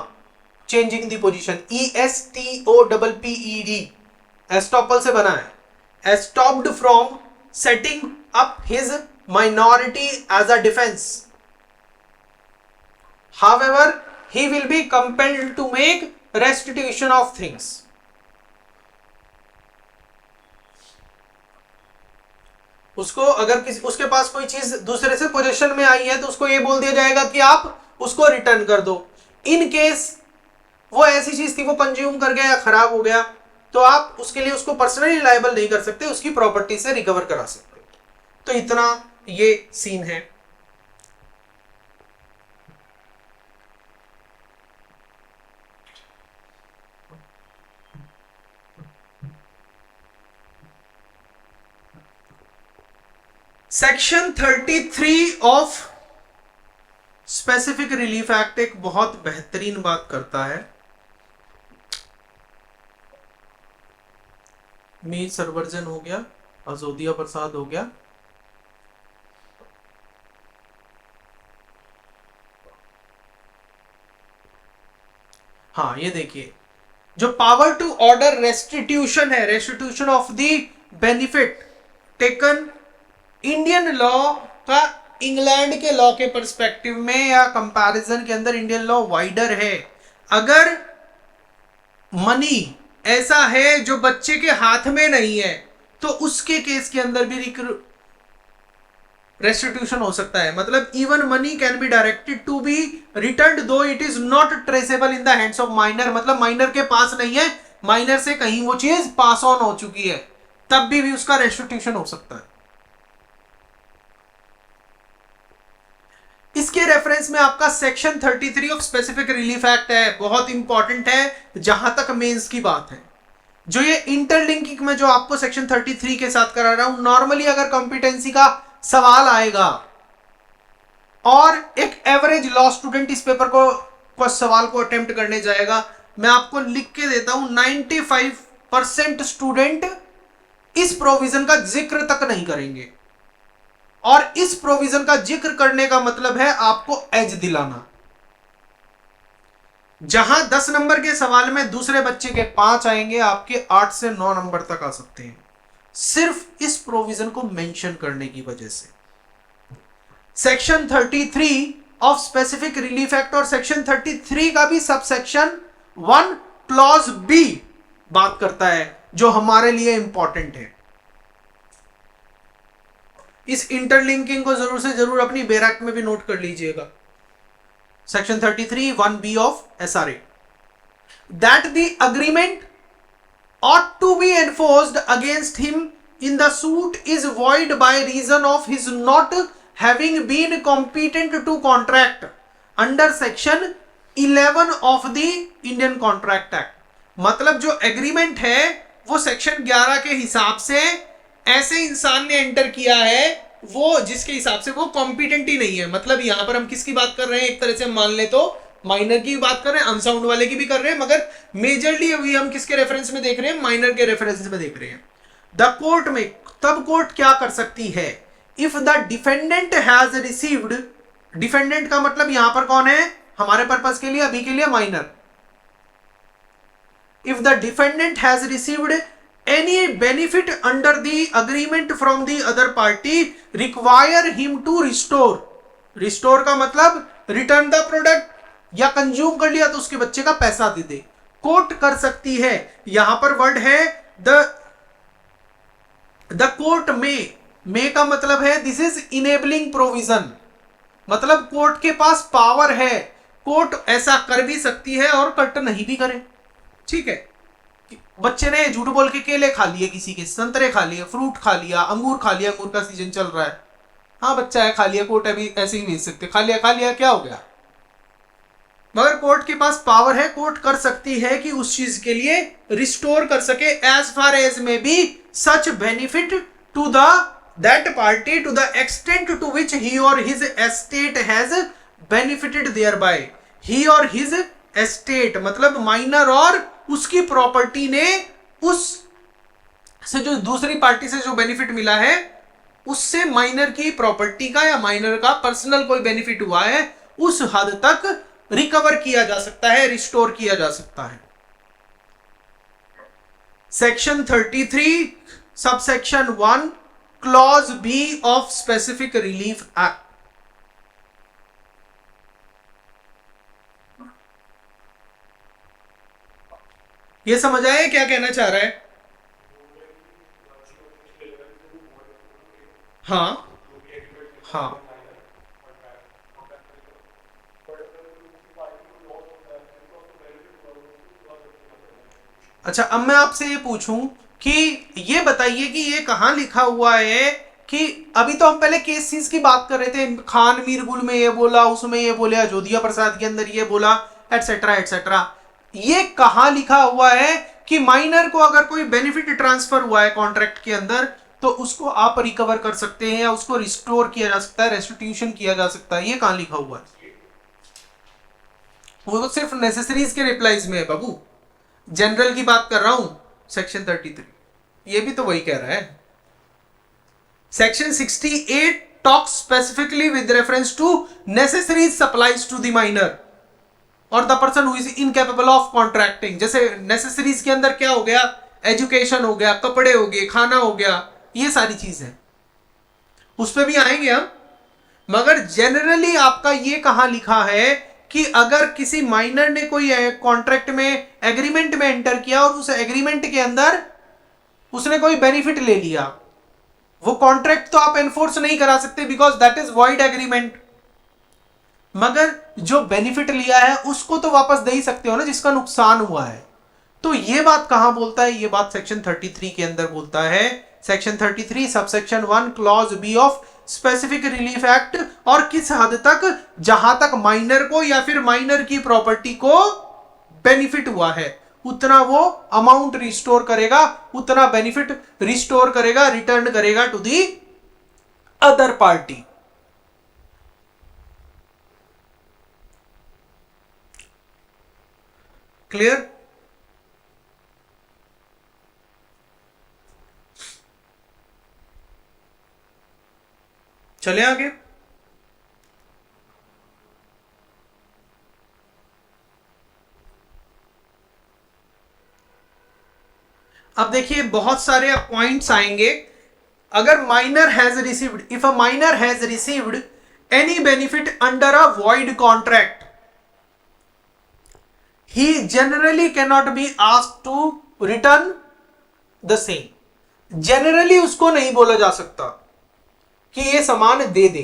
changing the position, ESTOPPED, estoppel से बना है। stopped from setting up his minority as a defense, however he will be compelled to make restitution of things। उसको अगर किसी, उसके पास कोई चीज दूसरे से पोजीशन में आई है तो उसको ये बोल दिया जाएगा कि आप उसको रिटर्न कर दो। इन केस वो ऐसी चीज थी वो कंज्यूम कर गया या खराब हो गया, तो आप उसके लिए उसको पर्सनली लायबल नहीं कर सकते, उसकी प्रॉपर्टी से रिकवर करा सकते। तो इतना ये सीन है। Section 33 of specific relief act एक बहुत बेहतरीन बात करता है। मीर सरवर्जन हो गया, अजोदिया प्रसाद हो गया, हाँ ये देखिए, जो पावर टू ऑर्डर रेस्टिट्यूशन है, restitution of the benefit taken Indian law का इंग्लैंड के लॉ के पर्सपेक्टिव में या कंपैरिजन के अंदर इंडियन लॉ वाइडर है। अगर मनी ऐसा है जो बच्चे के हाथ में नहीं है तो उसके केस के अंदर भी रेस्टिट्यूशन हो सकता है। मतलब even money can be directed to be returned though it is not traceable in the hands of minor. मतलब माइनर के पास नहीं है, माइनर से कहीं वो चीज पास ऑन हो चुकी है, तब भी उसका रेस्टिट्यूशन हो सकता है। इसके रेफरेंस में आपका section 33 of specific relief act है, बहुत इंपॉर्टेंट है जहां तक मेंस की बात है। जो ये इंटरलिंकिंग में जो आपको सेक्शन 33 के साथ करा रहा हूं, नॉर्मली अगर कॉम्पिटेंसी का सवाल आएगा और एक एवरेज लॉ स्टूडेंट इस पेपर को सवाल को अटेम्प्ट करने जाएगा, मैं आपको लिख के देता हूं 95% स्टूडेंट इस प्रोविजन का जिक्र तक नहीं करेंगे। और इस प्रोविजन का जिक्र करने का मतलब है आपको एज दिलाना। जहां 10 नंबर के सवाल में दूसरे बच्चे के 5 आएंगे, आपके 8 से 9 नंबर तक आ सकते हैं, सिर्फ इस प्रोविजन को मेंशन करने की वजह से। Section 33 of specific relief act और सेक्शन 33 का भी सबसेक्शन 1 क्लॉज बी बात करता है, जो हमारे लिए इंपॉर्टेंट है। इस इंटरलिंकिंग को जरूर से जरूर अपनी बैरक में भी नोट कर लीजिएगा। Section 33 1B of SRA, that the agreement ought to be enforced against him in the suit is void by reason of his not having been competent to contract under section 11 of the Indian Contract Act। मतलब जो agreement है वो section 11 के हिसाब से ऐसे इंसान ने एंटर किया है वो जिसके हिसाब से वो कॉम्पिटेंट ही नहीं है। मतलब यहां पर हम किसकी बात कर रहे हैं, एक तरह से मान ले तो माइनर की बात कर रहे हैं, अनसाउंड वाले की भी कर रहे हैं, मगर मेजरली अभी हम किसके रेफरेंस में देख रहे हैं, माइनर के रेफरेंस में देख रहे हैं। द कोर्ट में तब कोर्ट क्या कर सकती है, if the defendant has received, defendant का मतलब यहां पर कौन है हमारे पर्पस के लिए, अभी के लिए minor. If the defendant has received any benefit under the agreement from the other party require him to restore, restore का मतलब रिटर्न द प्रोडक्ट, या कंज्यूम कर लिया तो उसके बच्चे का पैसा दे दे, कोर्ट कर सकती है। यहां पर वर्ड है द कोर्ट में का मतलब है दिस इज इनेबलिंग प्रोविजन, मतलब कोर्ट के पास पावर है, कोर्ट ऐसा कर भी सकती है और कट नहीं भी करे। ठीक है, बच्चे ने झूठ बोल के केले खा लिए, किसी के संतरे खा लिए, फ्रूट खा लिया, अंगूर खा लिया, अंगूर का सीजन चल रहा है, हाँ बच्चा है खा लिया, कोर्ट अभी ऐसे ही भेज सकते, खा लिया क्या हो गया, मगर कोर्ट के पास पावर है, कोर्ट कर सकती है कि उस चीज के लिए रिस्टोर कर सके as far as may be such benefit to the that party to the extent to which he और his estate has benefited thereby. He और हिज एस्टेट मतलब माइनर और उसकी प्रॉपर्टी ने उस से जो दूसरी पार्टी से जो बेनिफिट मिला है उससे माइनर की प्रॉपर्टी का या माइनर का पर्सनल कोई बेनिफिट हुआ है उस हद तक रिकवर किया जा सकता है, रिस्टोर किया जा सकता है। Section 33 subsection 1 clause B of specific relief act, ये समझ आए क्या कहना चाह रहा है? हाँ हाँ, अच्छा अब मैं आपसे ये पूछूं कि ये बताइए कि ये कहां लिखा हुआ है कि अभी तो हम पहले केसेस की बात कर रहे थे, खान मीरगुल में ये बोला, उसमें ये बोला, जोधिया प्रसाद के अंदर ये बोला, एटसेट्रा एटसेट्रा। ये कहां लिखा हुआ है कि माइनर को अगर कोई बेनिफिट ट्रांसफर हुआ है कॉन्ट्रैक्ट के अंदर तो उसको आप रिकवर कर सकते हैं या उसको रिस्टोर किया जा सकता है, रेस्टिट्यूशन किया जा सकता है। ये कहां लिखा हुआ है? वो तो सिर्फ नेसेसरीज के रिप्लाईज में है बाबू, जनरल की बात कर रहा हूं। सेक्शन 33 ये भी तो वही कह रहा है। Section 68 talks specifically with reference to necessaries supplies to the minor और the person who is incapable of contracting. जैसे नेसेसरीज के अंदर क्या हो गया? एजुकेशन हो गया, कपड़े हो गए, खाना हो गया, ये सारी चीजें उस पर भी आएंगे हम। मगर जनरली आपका ये कहां लिखा है कि अगर किसी माइनर ने कोई कॉन्ट्रैक्ट में एग्रीमेंट में एंटर किया और उस एग्रीमेंट के अंदर उसने कोई बेनिफिट ले लिया, वो कॉन्ट्रैक्ट तो आप एनफोर्स नहीं करा सकते because that is void agreement. मगर जो बेनिफिट लिया है उसको तो वापस दे ही सकते हो ना, जिसका नुकसान हुआ है। तो ये बात कहां बोलता है? ये बात सेक्शन 33 के अंदर बोलता है। Section 33 subsection 1 clause B of specific relief act. और किस हद तक? जहां तक माइनर को या फिर माइनर की प्रॉपर्टी को बेनिफिट हुआ है उतना वो अमाउंट रिस्टोर करेगा, उतना बेनिफिट रिस्टोर करेगा, रिटर्न करेगा to the other party. Clear? चले आगे। अब देखिए बहुत सारे पॉइंट्स आएंगे। अगर minor has received, if a minor has received any benefit under a void contract, he generally cannot be asked to return the same। Generally उसको नहीं बोला जा सकता कि ये सामान दे दे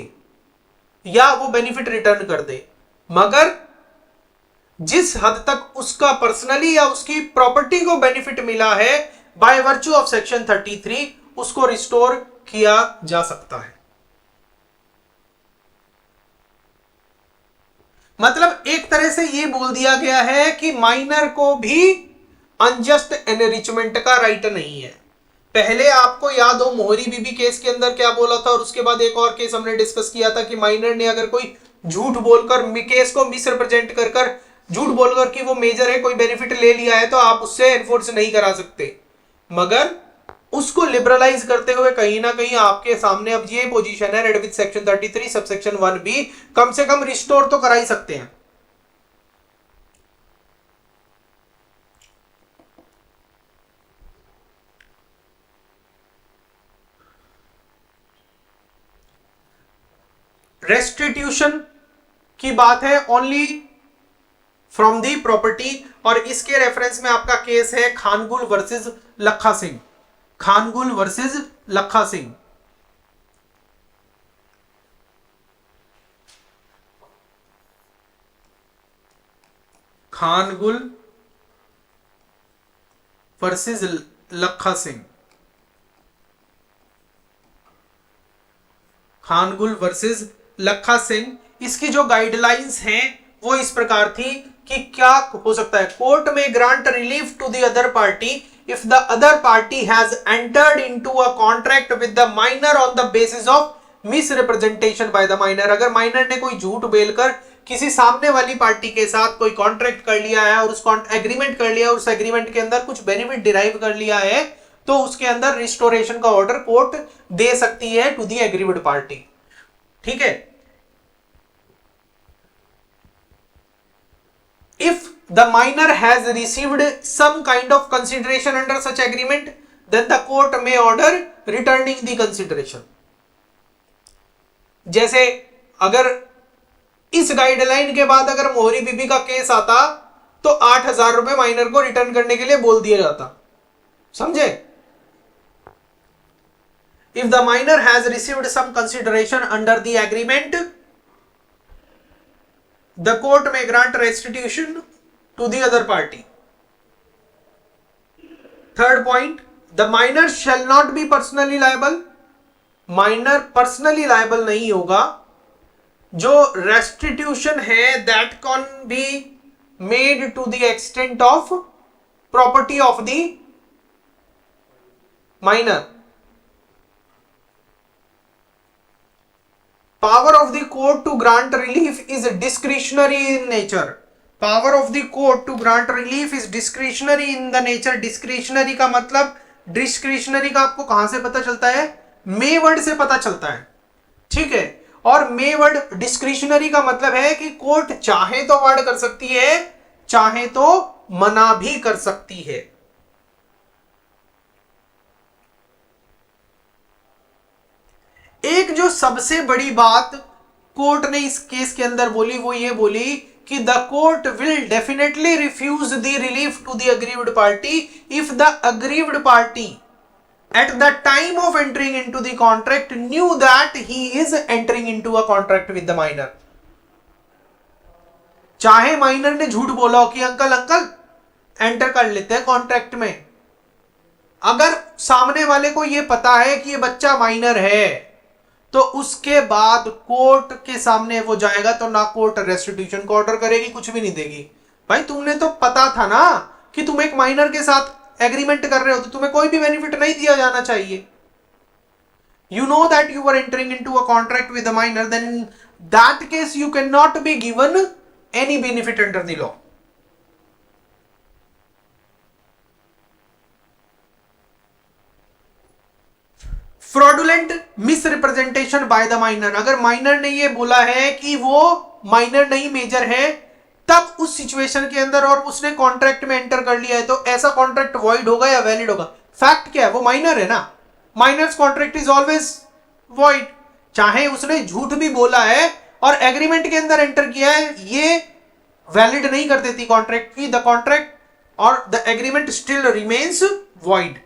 या वो बेनिफिट रिटर्न कर दे, मगर जिस हद तक उसका पर्सनली या उसकी प्रॉपर्टी को बेनिफिट मिला है बाय वर्च्यू ऑफ सेक्शन 33 उसको रिस्टोर किया जा सकता है। मतलब एक तरह से ये बोल दिया गया है कि माइनर को भी अनजस्ट एनरिचमेंट का राइट नहीं है। पहले आपको याद हो मोहरी बीबी केस के अंदर क्या बोला था, और उसके बाद एक और केस हमने डिस्कस किया था कि माइनर ने अगर कोई झूठ बोलकर केस को मिस रिप्रेजेंट कर झूठ बोलकर कि वो मेजर है, कोई बेनिफिट ले लिया है, तो आप उससे एनफोर्स नहीं करा सकते। मगर उसको लिबरलाइज करते हुए कहीं ना कहीं आपके सामने अब ये पोजीशन है, रेड विथ सेक्शन 33 सबसेक्शन 1 भी कम से कम रिस्टोर तो करा ही सकते हैं। रेस्टिट्यूशन की बात है ओनली फ्रॉम दी प्रॉपर्टी, और इसके रेफरेंस में आपका केस है खानगुल वर्सेस लखा सिंह। खानगुल वर्सेस लखा सिंह। खानगुल वर्सेस लखा सिंह। खानगुल वर्सेस लखा सिंह। इसकी जो गाइडलाइंस हैं वो इस प्रकार थी कि क्या हो सकता है, कोर्ट में grant relief to the other party if the other party has entered into a contract with the minor on the basis of misrepresentation by the minor. अगर माइनर ने कोई झूठ बोलकर किसी सामने वाली पार्टी के साथ कोई कॉन्ट्रैक्ट कर लिया है और उस एग्रीमेंट कर लिया, उस एग्रीमेंट के अंदर कुछ बेनिफिट डिराइव कर लिया है, तो उसके अंदर रिस्टोरेशन का ऑर्डर कोर्ट दे सकती है टू दी एग्रीव्ड पार्टी। ठीक है। If the minor has received some kind of consideration under such agreement, then the court may order returning the consideration। जैसे अगर इस गाइडलाइन के बाद अगर मोहरी बीबी का केस आता तो 8,000 रुपए माइनर को रिटर्न करने के लिए बोल दिया जाता। समझे? If the minor has received some consideration under the agreement, the court may grant restitution to the other party। Third point, the minor shall not be personally liable। Minor personally liable नहीं होगा। जो restitution है that can be made to the extent of property of the minor. Power of the court to grant relief is discretionary in nature. Power of the court to grant relief is discretionary in the nature. Discretionary का मतलब, discretionary का आपको कहां से पता चलता है? मे word से पता चलता है, ठीक है। और मे वर्ड डिस्क्रिशनरी का मतलब है कि कोर्ट चाहे तो अवार्ड कर सकती है, चाहे तो मना भी कर सकती है। एक जो सबसे बड़ी बात कोर्ट ने इस केस के अंदर बोली वो ये बोली कि the court will definitely refuse the relief to the aggrieved party if the aggrieved party at the time of entering into the contract knew that he is entering into a contract with the minor। चाहे minor ने झूठ बोला हो कि uncle enter कर लेते हैं contract में, अगर सामने वाले को यह पता है कि ये बच्चा माइनर है तो उसके बाद कोर्ट के सामने वो जाएगा तो ना कोर्ट रेस्टिट्यूशन को ऑर्डर करेगी, कुछ भी नहीं देगी। भाई तुमने तो पता था ना कि तुम एक माइनर के साथ एग्रीमेंट कर रहे हो तो तुम्हें कोई भी बेनिफिट नहीं दिया जाना चाहिए। You know that you were entering into a contract with a minor, then in that case you cannot be given any benefit under the law। Fraudulent misrepresentation by the minor. अगर minor ने ये बोला है कि वो minor नहीं major है तब उस सिचुएशन के अंदर और उसने कॉन्ट्रैक्ट में एंटर कर लिया है तो ऐसा कॉन्ट्रैक्ट वॉइड होगा या वैलिड होगा? फैक्ट क्या है? वो माइनर है ना, minors contract is always void. चाहे उसने झूठ भी बोला है और एग्रीमेंट के अंदर एंटर किया है, ये वैलिड नहीं कर देती कॉन्ट्रैक्ट की। द कॉन्ट्रैक्ट और the agreement still remains void.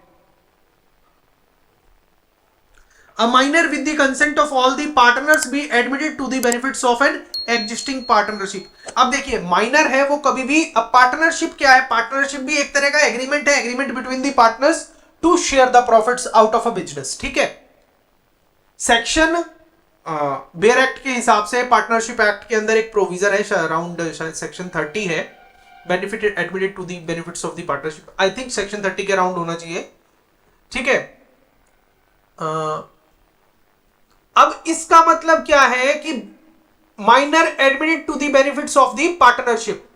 A minor with the consent of all the partners be admitted to the benefits of an existing partnership। अब देखिए माइनर है वो कभी भी, अब पार्टनरशिप क्या है? पार्टनरशिप भी एक तरह का एग्रीमेंट है, agreement between the partners to share the profits out of a business, ठीक है। सेक्शन बेयर एक्ट के हिसाब से पार्टनरशिप एक्ट के अंदर एक प्रोविजन है अराउंड सेक्शन 30 है, benefit admitted to the benefits of the partnership. I think section 30 के अराउंड होना चाहिए, ठीक है। अब इसका मतलब क्या है कि minor admitted to the benefits of the partnership.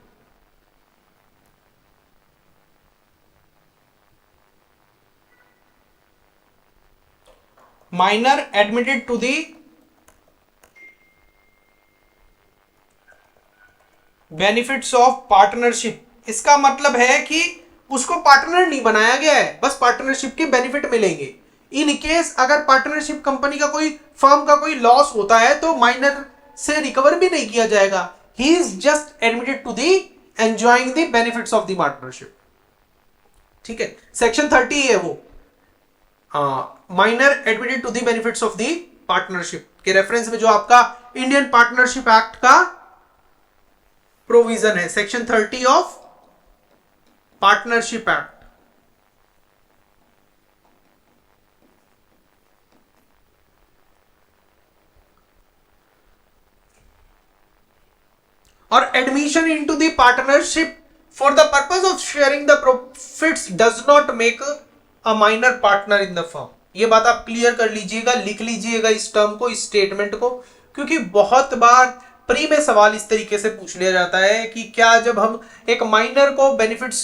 Minor admitted to the benefits of partnership, इसका मतलब है कि उसको पार्टनर नहीं बनाया गया है, बस पार्टनरशिप के बेनिफिट मिलेंगे। इन केस अगर पार्टनरशिप कंपनी का कोई फर्म का कोई लॉस होता है तो माइनर से रिकवर भी नहीं किया जाएगा। He is just admitted to the enjoying the benefits of the partnership, ठीक है। सेक्शन 30 है वो, minor admitted to the benefits of the partnership के रेफरेंस में जो आपका इंडियन पार्टनरशिप एक्ट का प्रोविजन है, सेक्शन 30 ऑफ पार्टनरशिप एक्ट। और admission into the partnership for the purpose of sharing the profits does not make a minor partner in the firm. ये बात आप क्लियर कर लीजिएगा, लिख लीजिएगा इस टर्म को, इस स्टेटमेंट को, क्योंकि बहुत बार प्री में सवाल इस तरीके से पूछ लिया जाता है कि क्या जब हम एक माइनर को बेनिफिट्स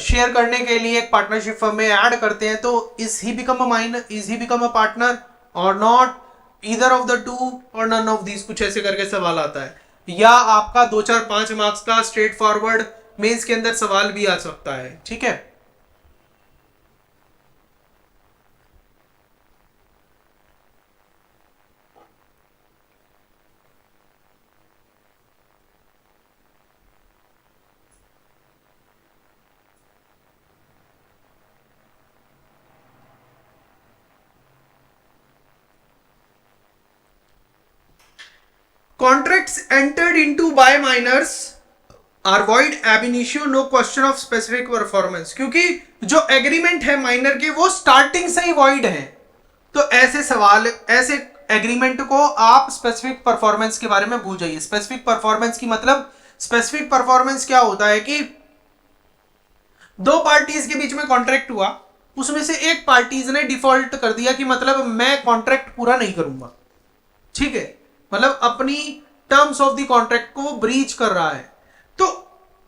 शेयर करने के लिए एक पार्टनरशिप फर्म में ऐड करते हैं तो is he become a minor, is he become a partner और not, either of the two और नन ऑफ दीज, कुछ ऐसे करके सवाल आता है। या आपका 2 4 5 मार्क्स का स्ट्रेट फॉरवर्ड मेंस के अंदर सवाल भी आ सकता है, ठीक है। Contracts entered into by minors are void ab initio, no question of specific performance। क्योंकि जो एग्रीमेंट है माइनर के वो स्टार्टिंग से ही वॉइड है, तो ऐसे सवाल, ऐसे एग्रीमेंट को आप स्पेसिफिक परफॉर्मेंस के बारे में भूल जाइए। स्पेसिफिक परफॉर्मेंस की मतलब, स्पेसिफिक परफॉर्मेंस क्या होता है कि दो पार्टीज के बीच में कॉन्ट्रैक्ट हुआ, उसमें से एक पार्टीज ने डिफॉल्ट कर दिया कि मतलब मैं कॉन्ट्रैक्ट पूरा नहीं करूंगा, ठीक है, मतलब अपनी टर्म्स ऑफ द कॉन्ट्रैक्ट को वो ब्रीच कर रहा है, तो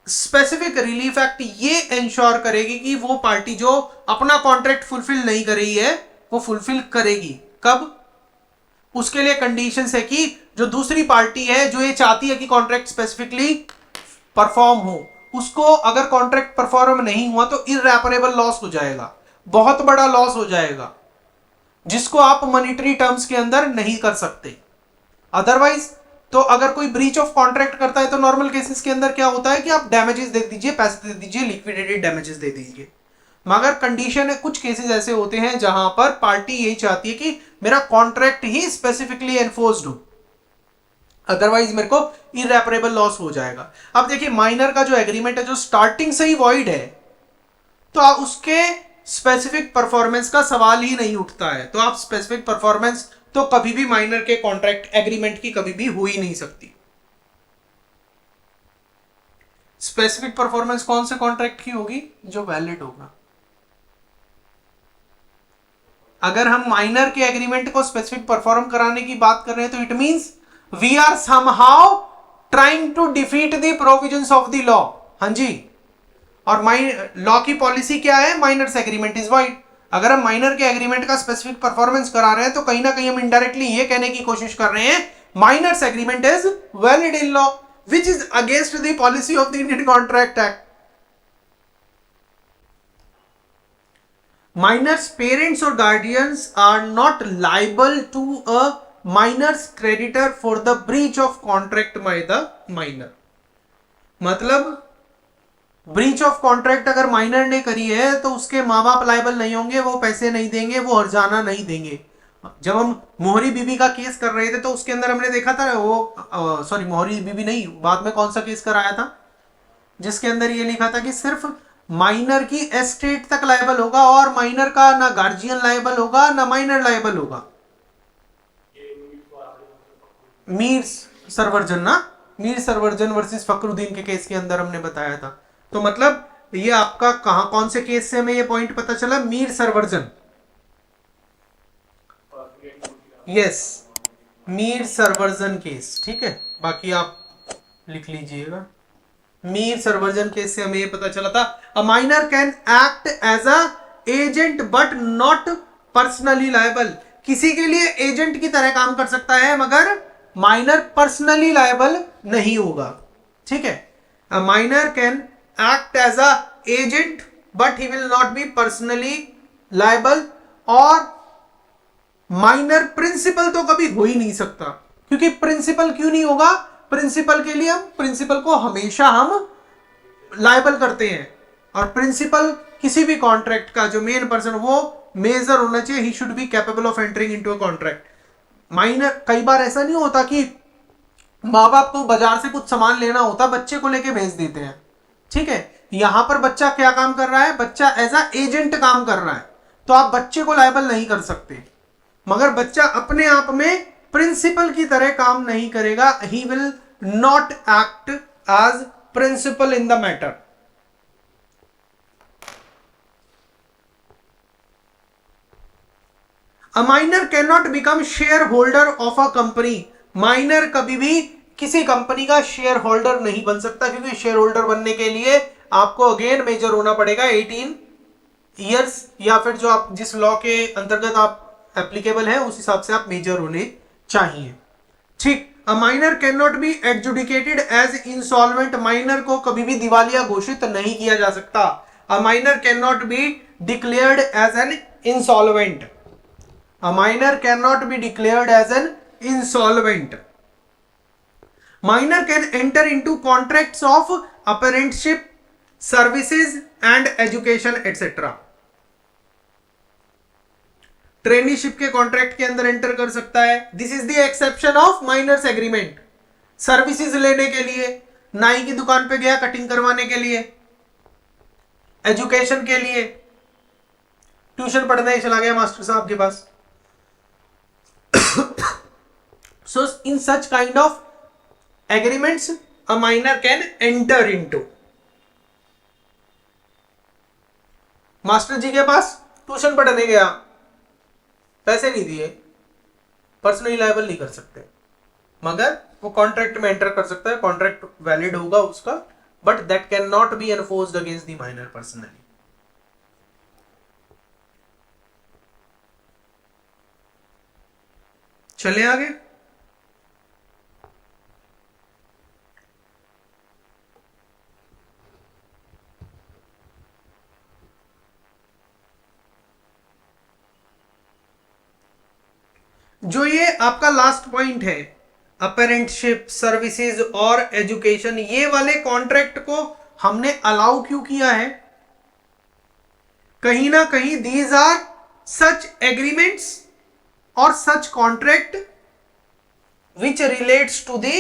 स्पेसिफिक रिलीफ एक्ट ये इंश्योर करेगी कि वो पार्टी जो अपना कॉन्ट्रैक्ट फुलफिल नहीं कर रही है वो फुलफिल करेगी। कब? उसके लिए कंडीशंस है कि जो दूसरी पार्टी है जो ये चाहती है कि कॉन्ट्रैक्ट स्पेसिफिकली परफॉर्म हो, उसको अगर कॉन्ट्रैक्ट परफॉर्म नहीं हुआ तो इररेपरेबल लॉस हो जाएगा, बहुत बड़ा लॉस हो जाएगा, जिसको आप मॉनिटरी टर्म्स के अंदर नहीं कर सकते। अदरवाइज तो अगर कोई ब्रीच ऑफ कॉन्ट्रैक्ट करता है तो नॉर्मल केसेस के अंदर क्या होता है कि आप डैमेजेस दे दीजिए, पैसे दे दीजिए, लिक्विडेटेड डैमेजेस दे दीजिए। मगर कंडीशन है, कुछ केसेस ऐसे होते हैं जहां पर पार्टी यही चाहती है कि मेरा कॉन्ट्रैक्ट ही स्पेसिफिकली एनफोर्स्ड हो, अदरवाइज मेरे को इररेपरेबल लॉस हो जाएगा। अब देखिए माइनर का जो एग्रीमेंट है जो स्टार्टिंग से ही वॉइड है, तो आप उसके स्पेसिफिक परफॉर्मेंस का सवाल ही नहीं उठता है, तो आप स्पेसिफिक परफॉर्मेंस तो कभी भी माइनर के कॉन्ट्रैक्ट एग्रीमेंट की कभी भी हो ही नहीं सकती। स्पेसिफिक परफॉर्मेंस कौन से कॉन्ट्रैक्ट की होगी? जो वैलिड होगा। अगर हम माइनर के एग्रीमेंट को स्पेसिफिक परफॉर्म कराने की बात कर रहे हैं तो it means we are somehow trying to defeat the provisions of the law. हाँ जी, और लॉ की पॉलिसी क्या है? Minors agreement is void. अगर हम माइनर के एग्रीमेंट का स्पेसिफिक परफॉर्मेंस करा रहे हैं तो कहीं ना कहीं हम इनडायरेक्टली ये कहने की कोशिश कर रहे हैं minors agreement is valid in law, which is against the policy of the Indian contract act. Minors parents or guardians are not liable to a minor's creditor for the breach of contract by the minor। मतलब breach of contract अगर minor ने करी है तो उसके माँ बाप liable नहीं होंगे, वो पैसे नहीं देंगे, वो हर्जाना नहीं देंगे। जब हम मोहरी बीबी का केस कर रहे थे तो उसके अंदर हमने देखा था वो सॉरी मोहरी बीबी नहीं, बाद में कौन सा केस कराया था जिसके अंदर ये लिखा था कि सिर्फ माइनर की एस्टेट तक लायबल होगा और माइनर का ना गार्जियन लायबल होगा ना माइनर लायबल होगा। मीर सरवर्जन ना, मीर सरवर्जन वर्सेस फखरुद्दीन के केस के अंदर हमने बताया था। तो मतलब ये आपका कहां कौन से केस से हमें ये पॉइंट पता चला? Mir Sarwarjan, yes, Mir Sarwarjan case. ठीक है, बाकी आप लिख लीजिएगा। मीर सरवर्जन केस से हमें ये पता चला था a minor can act as an agent but not personally liable. किसी के लिए एजेंट की तरह काम कर सकता है मगर माइनर पर्सनली लायबल नहीं होगा। ठीक है, a minor can act as an agent but he will not be personally liable. और माइनर प्रिंसिपल तो कभी हो ही नहीं सकता, क्योंकि प्रिंसिपल क्यों नहीं होगा? प्रिंसिपल के लिए हम प्रिंसिपल को हमेशा हम लायबल करते हैं, और प्रिंसिपल किसी भी कॉन्ट्रैक्ट का जो मेन पर्सन वो मेजर होना चाहिए, ही should be capable of entering into a contract. Minor, कई बार ऐसा नहीं होता कि माँ बाप को बाजार से कुछ सामान लेना होता, बच्चे को लेके भेज देते हैं। ठीक है, यहां पर बच्चा क्या काम कर रहा है? बच्चा एज अ एजेंट काम कर रहा है, तो आप बच्चे को लायबल नहीं कर सकते। मगर बच्चा अपने आप में प्रिंसिपल की तरह काम नहीं करेगा, he will not act as principal in the matter. A minor can not become shareholder of a company. Minor कभी भी किसी कंपनी का शेयर होल्डर नहीं बन सकता, क्योंकि शेयर होल्डर बनने के लिए आपको अगेन मेजर होना पड़ेगा 18 ईयर्स, या फिर जो आप जिस लॉ के अंतर्गत आप एप्लीकेबल है उस हिसाब से आप मेजर होने चाहिए। ठीक, a minor can not be adjudicated as insolvent. Minor को कभी भी दिवालिया घोषित नहीं किया जा सकता। A minor can not be declared as an insolvent. A minor can not be declared as an insolvent. Minor can enter into contracts of apprenticeship, services and education etcetera. Traineeship के कॉन्ट्रैक्ट के अंदर enter कर सकता है। This is the exception of minor's agreement. Services लेने के लिए, नाई की दुकान पे गया कटिंग करवाने के लिए, एजुकेशन के लिए, ट्यूशन पढ़ने चला गया मास्टर साहब के पास। So in such kind of agreements a minor can enter into. Master ji के पास ट्यूशन पढ़ने गया, पैसे नहीं दिए, पर्सनली लायबल नहीं कर सकते, मगर वो कॉन्ट्रैक्ट में एंटर कर सकता है, कॉन्ट्रैक्ट वैलिड होगा उसका, but that can not be enforced against the minor personally. चले आगे। जो ये आपका लास्ट पॉइंट है, अपेरेंटशिप, सर्विसेज और एजुकेशन, ये वाले कॉन्ट्रैक्ट को हमने अलाउ क्यों किया है? कहीं ना कहीं दीज आर सच एग्रीमेंट्स और such contract which relates to the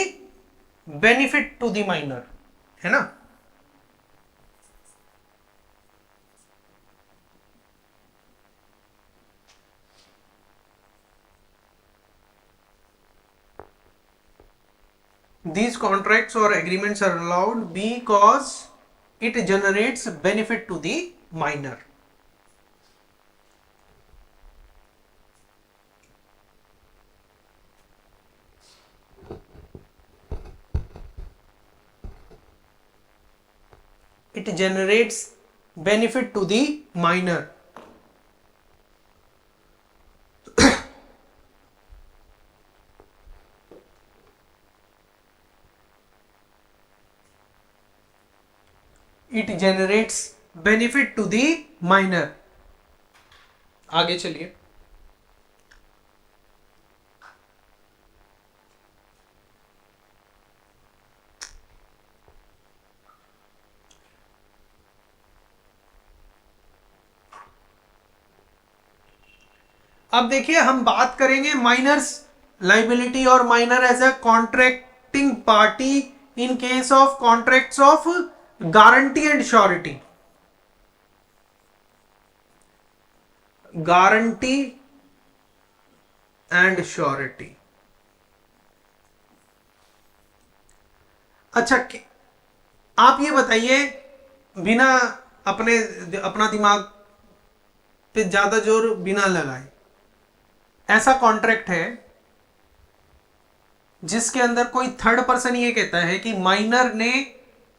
benefit to the minor, है ना। These contracts or agreements are allowed because it generates benefit to the minor. It generates benefit to the minor. It generates benefit to the minor. आगे चलिए। अब देखिए हम बात करेंगे minors liability और minor as a contracting party in case of contracts of guarantee and surety. Guarantee and surety, अच्छा आप ये बताइए, बिना अपना दिमाग पे ज्यादा जोर बिना लगाए, ऐसा कॉन्ट्रैक्ट है जिसके अंदर कोई थर्ड पर्सन ये कहता है कि माइनर ने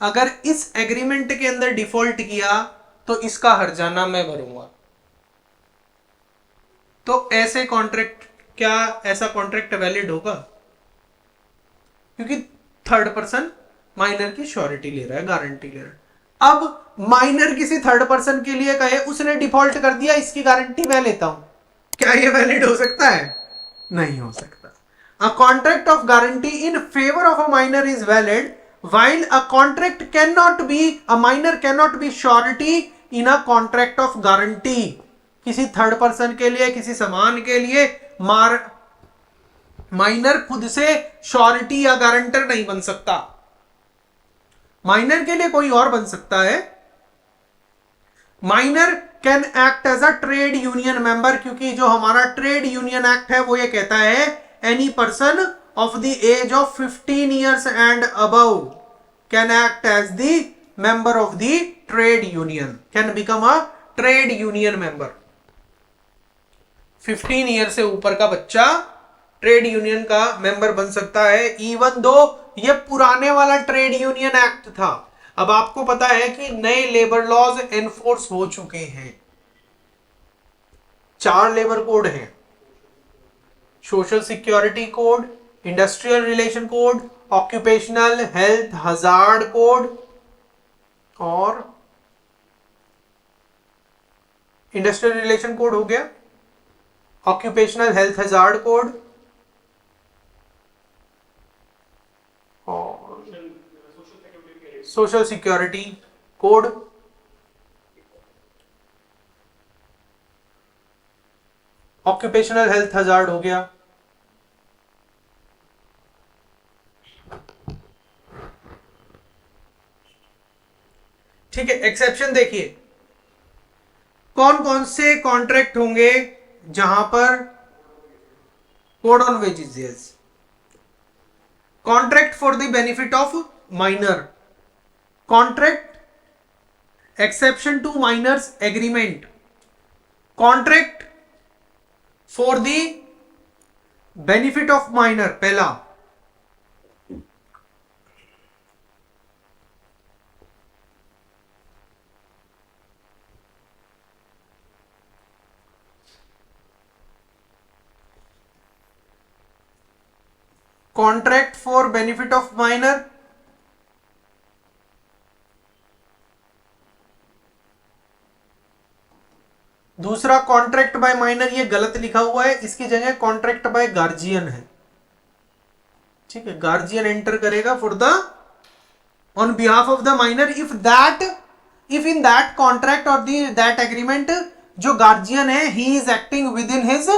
अगर इस एग्रीमेंट के अंदर डिफॉल्ट किया तो इसका हर्जाना मैं भरूंगा, तो ऐसे कॉन्ट्रैक्ट, क्या ऐसा कॉन्ट्रैक्ट वैलिड होगा? क्योंकि थर्ड पर्सन माइनर की श्योरिटी ले रहा है, गारंटी ले रहा है। अब माइनर किसी थर्ड पर्सन के लिए कहे उसने डिफॉल्ट कर दिया, इसकी गारंटी मैं लेता हूं, क्या ये वैलिड हो सकता है? नहीं हो सकता। A contract of guarantee in favour of a minor is valid while a contract cannot be, a minor cannot be surety in a contract of guarantee। किसी थर्ड पर्सन के लिए, किसी सामान के लिए माइनर खुद से श्योरिटी या गारंटर नहीं बन सकता, माइनर के लिए कोई और बन सकता है। Minor can act as a trade union member, क्योंकि जो हमारा ट्रेड यूनियन एक्ट है वो ये कहता है any person of the age of 15 years and above can act as the member of the trade union, can become a trade union member। 15 year से ऊपर का बच्चा ट्रेड यूनियन का मेंबर बन सकता है, इवन दो ये पुराने वाला ट्रेड यूनियन एक्ट था। अब आपको पता है कि नए लेबर लॉज एनफोर्स हो चुके हैं, 4 लेबर कोड हैं, social security code, industrial relation code, occupational health hazard code और इंडस्ट्रियल रिलेशन कोड हो गया, ऑक्यूपेशनल हेल्थ हजार्ड कोड और social security code. Occupational health hazard हो गया, ठीक है। एक्सेप्शन देखिए, कौन कौन से कॉन्ट्रैक्ट होंगे जहां पर code on wages, contract for the benefit of minor, contract exception to minor's agreement, contract for the benefit of minor पहला, contract for benefit of minor, दूसरा कॉन्ट्रैक्ट बाय माइनर, ये गलत लिखा हुआ है, इसकी जगह कॉन्ट्रैक्ट बाय गार्जियन है, ठीक है, गार्जियन एंटर करेगा for the on behalf of the minor if in that contract और दैट एग्रीमेंट जो गार्जियन है he is acting within his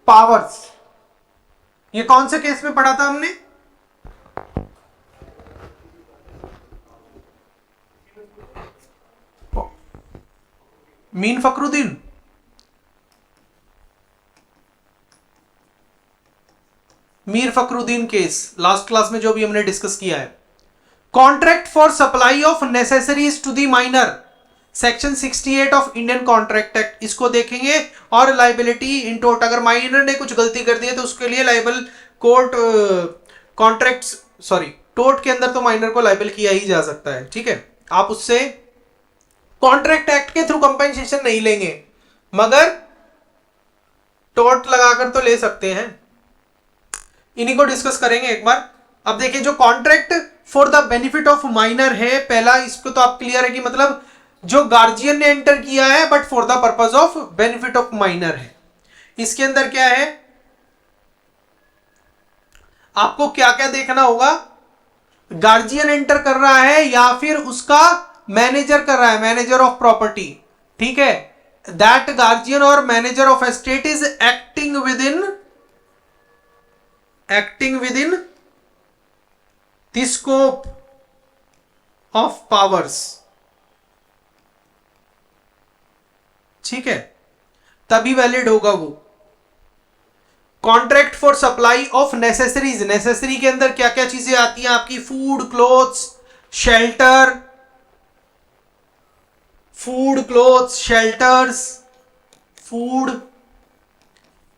powers. ये कौन से केस में पढ़ा था हमने? Mean Fakhruddin, Mir Fakhruddin case last class में जो भी हमने डिस्कस किया है। Contract for supply of necessaries to the minor, section 68 of Indian contract act, इसको देखेंगे। और लाइबिलिटी इन टोट, अगर माइनर ने कुछ गलती कर दी है तो उसके लिए लाइबल कोर्ट कॉन्ट्रैक्ट सॉरी टोट के अंदर तो माइनर को लाइबल किया ही जा सकता है, ठीक है। आप उससे कॉन्ट्रैक्ट एक्ट के थ्रू कंपेंसेशन नहीं लेंगे, मगर टोट लगाकर तो ले सकते हैं। इन्हीं को डिस्कस करेंगे एक बार। अब देखिए, जो contract for the benefit of minor है पहला, इसको तो आप क्लियर है कि मतलब जो गार्जियन ने एंटर किया है but for the purpose of benefit of minor है। इसके अंदर क्या है, आपको क्या क्या देखना होगा, गार्जियन एंटर कर रहा है या फिर उसका मैनेजर कर रहा है, मैनेजर ऑफ प्रॉपर्टी, ठीक है। दैट गार्जियन और manager of estate is acting within the scope of powers, ठीक है, तभी वैलिड होगा वो। Contract for supply of necessaries, necessary के अंदर क्या क्या चीजें आती हैं आपकी, food, clothes, shelter, food, clothes, shelters, food,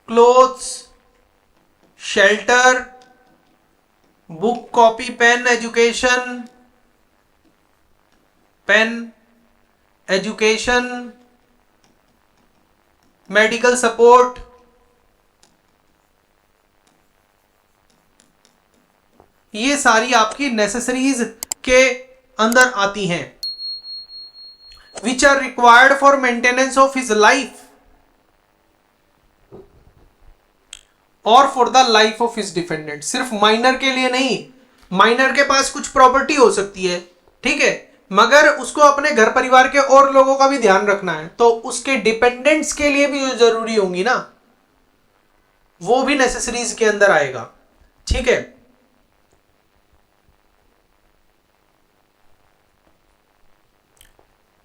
clothes, shelter, book, copy, pen, education, medical support, ये सारी आपकी नेसेसरीज के अंदर आती हैं, which are required for maintenance of his life और for the life of his dependent. सिर्फ माइनर के लिए नहीं, माइनर के पास कुछ प्रॉपर्टी हो सकती है, ठीक है, मगर उसको अपने घर परिवार के और लोगों का भी ध्यान रखना है, तो उसके डिपेंडेंट्स के लिए भी जो जरूरी होंगी ना, वो भी नेसेसरीज के अंदर आएगा, ठीक है।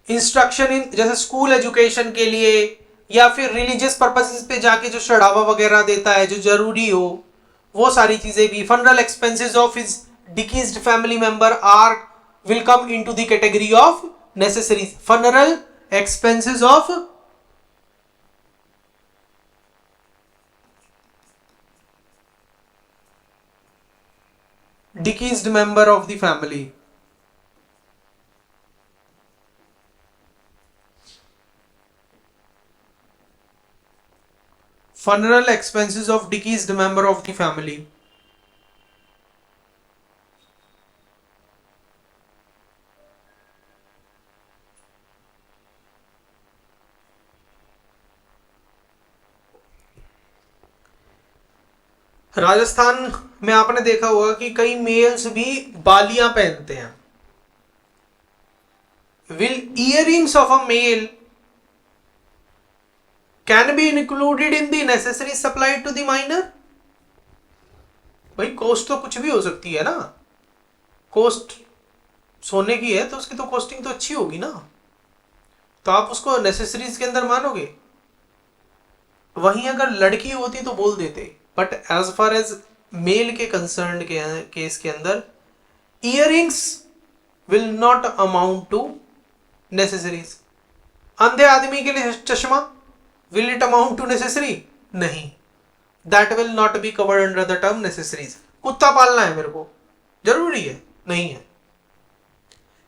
इंस्ट्रक्शन इन, जैसे स्कूल एजुकेशन के लिए या फिर रिलीजियस पर्पसेस पे जाके जो चढ़ावा वगैरह देता है जो जरूरी हो, वो सारी चीजें भी। Funeral expenses of his deceased family member or will come into the category of necessaries. Funeral expenses of deceased member of the family, funeral expenses of deceased member of the family। Rajasthan में आपने देखा होगा कि कई mails भी बालियां पहनते हैं। Will earrings of a male can be included in the necessary supplied to the minor? भाई कॉस्ट तो कुछ भी हो सकती है ना, कॉस्ट सोने की है तो उसकी तो कॉस्टिंग तो अच्छी होगी ना, तो आप उसको नेसेसरीज के अंदर मानोगे। वहीं अगर लड़की होती तो बोल देते, but as far as male के कंसर्न के केस के अंदर earrings will not amount to necessaries. अंधे आदमी के लिए चश्मा will it amount to necessary? नहीं। That will not be covered under the term necessaries. कुत्ता पालना है मेरे को, जरूरी है? नहीं है।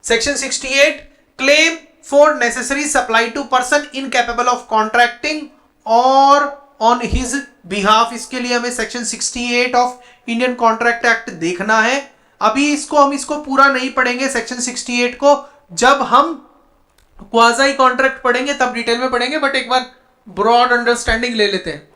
Section 68 claim for necessary supply to person incapable of contracting और ऑन हिज बिहाफ। इसके लिए हमें section 68 of Indian contract act देखना है। अभी हम इसको पूरा नहीं पढ़ेंगे सेक्शन 68 को, जब हम क्वाज़ी कॉन्ट्रैक्ट पढ़ेंगे तब डिटेल में पढ़ेंगे, बट एक बार ब्रॉड अंडरस्टैंडिंग ले लेते हैं।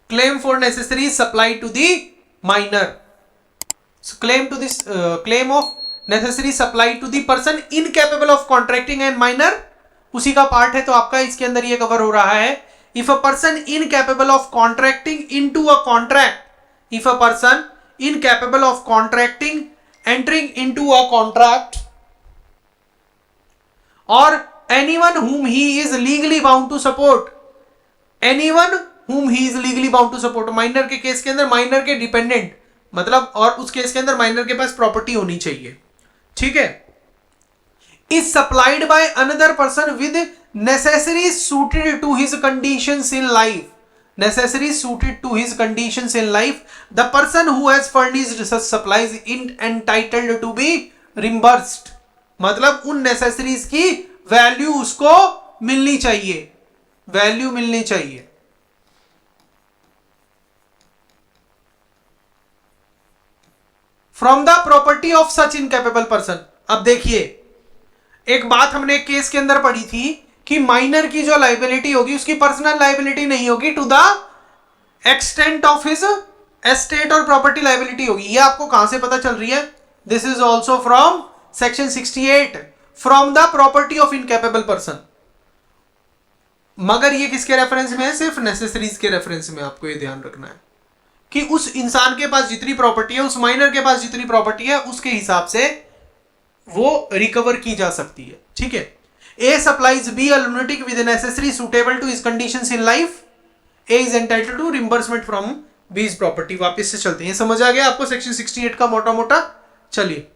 Claim for necessary supply to the minor. So claim of necessary supply to the person incapable of contracting and minor उसी का पार्ट है, तो आपका इसके अंदर ये कवर हो रहा है। If a person incapable of contracting into a contract, if a person incapable of contracting entering into a contract or anyone whom he is legally bound to support, anyone whom he is legally bound to support। Minor के case के अंदर minor के dependent मतलब, और उस case के अंदर minor के पास प्रॉपर्टी होनी चाहिए, ठीक है। Is supplied by another person with necessary suited to his conditions in life, necessary suited to his conditions in life, the person who has furnished such supplies in entitled to be reimbursed. मतलब उन necessaries की value उसको मिलनी चाहिए, value मिलनी चाहिए। From the property of such incapable person. अब देखिए, एक बात हमने एक केस के अंदर पढ़ी थी कि माइनर की जो लाइबिलिटी होगी उसकी पर्सनल लाइबिलिटी नहीं होगी, to the extent of his estate और प्रॉपर्टी लाइबिलिटी होगी। ये आपको कहां से पता चल रही है? This is also from section 68, from the property of incapable person. मगर ये किसके रेफरेंस में है? सिर्फ नेसेसरीज के रेफरेंस में। आपको ये ध्यान रखना है कि उस इंसान के पास जितनी प्रॉपर्टी है, उस माइनर के पास जितनी प्रॉपर्टी है, उसके हिसाब से वो रिकवर की जा सकती है, ठीक है। A supplies B a lunatic with necessary suitable to his conditions in life, A is entitled to reimbursement from B's property. वापस से चलते हैं, समझ आ गया आपको सेक्शन 68 का मोटा मोटा? चलिए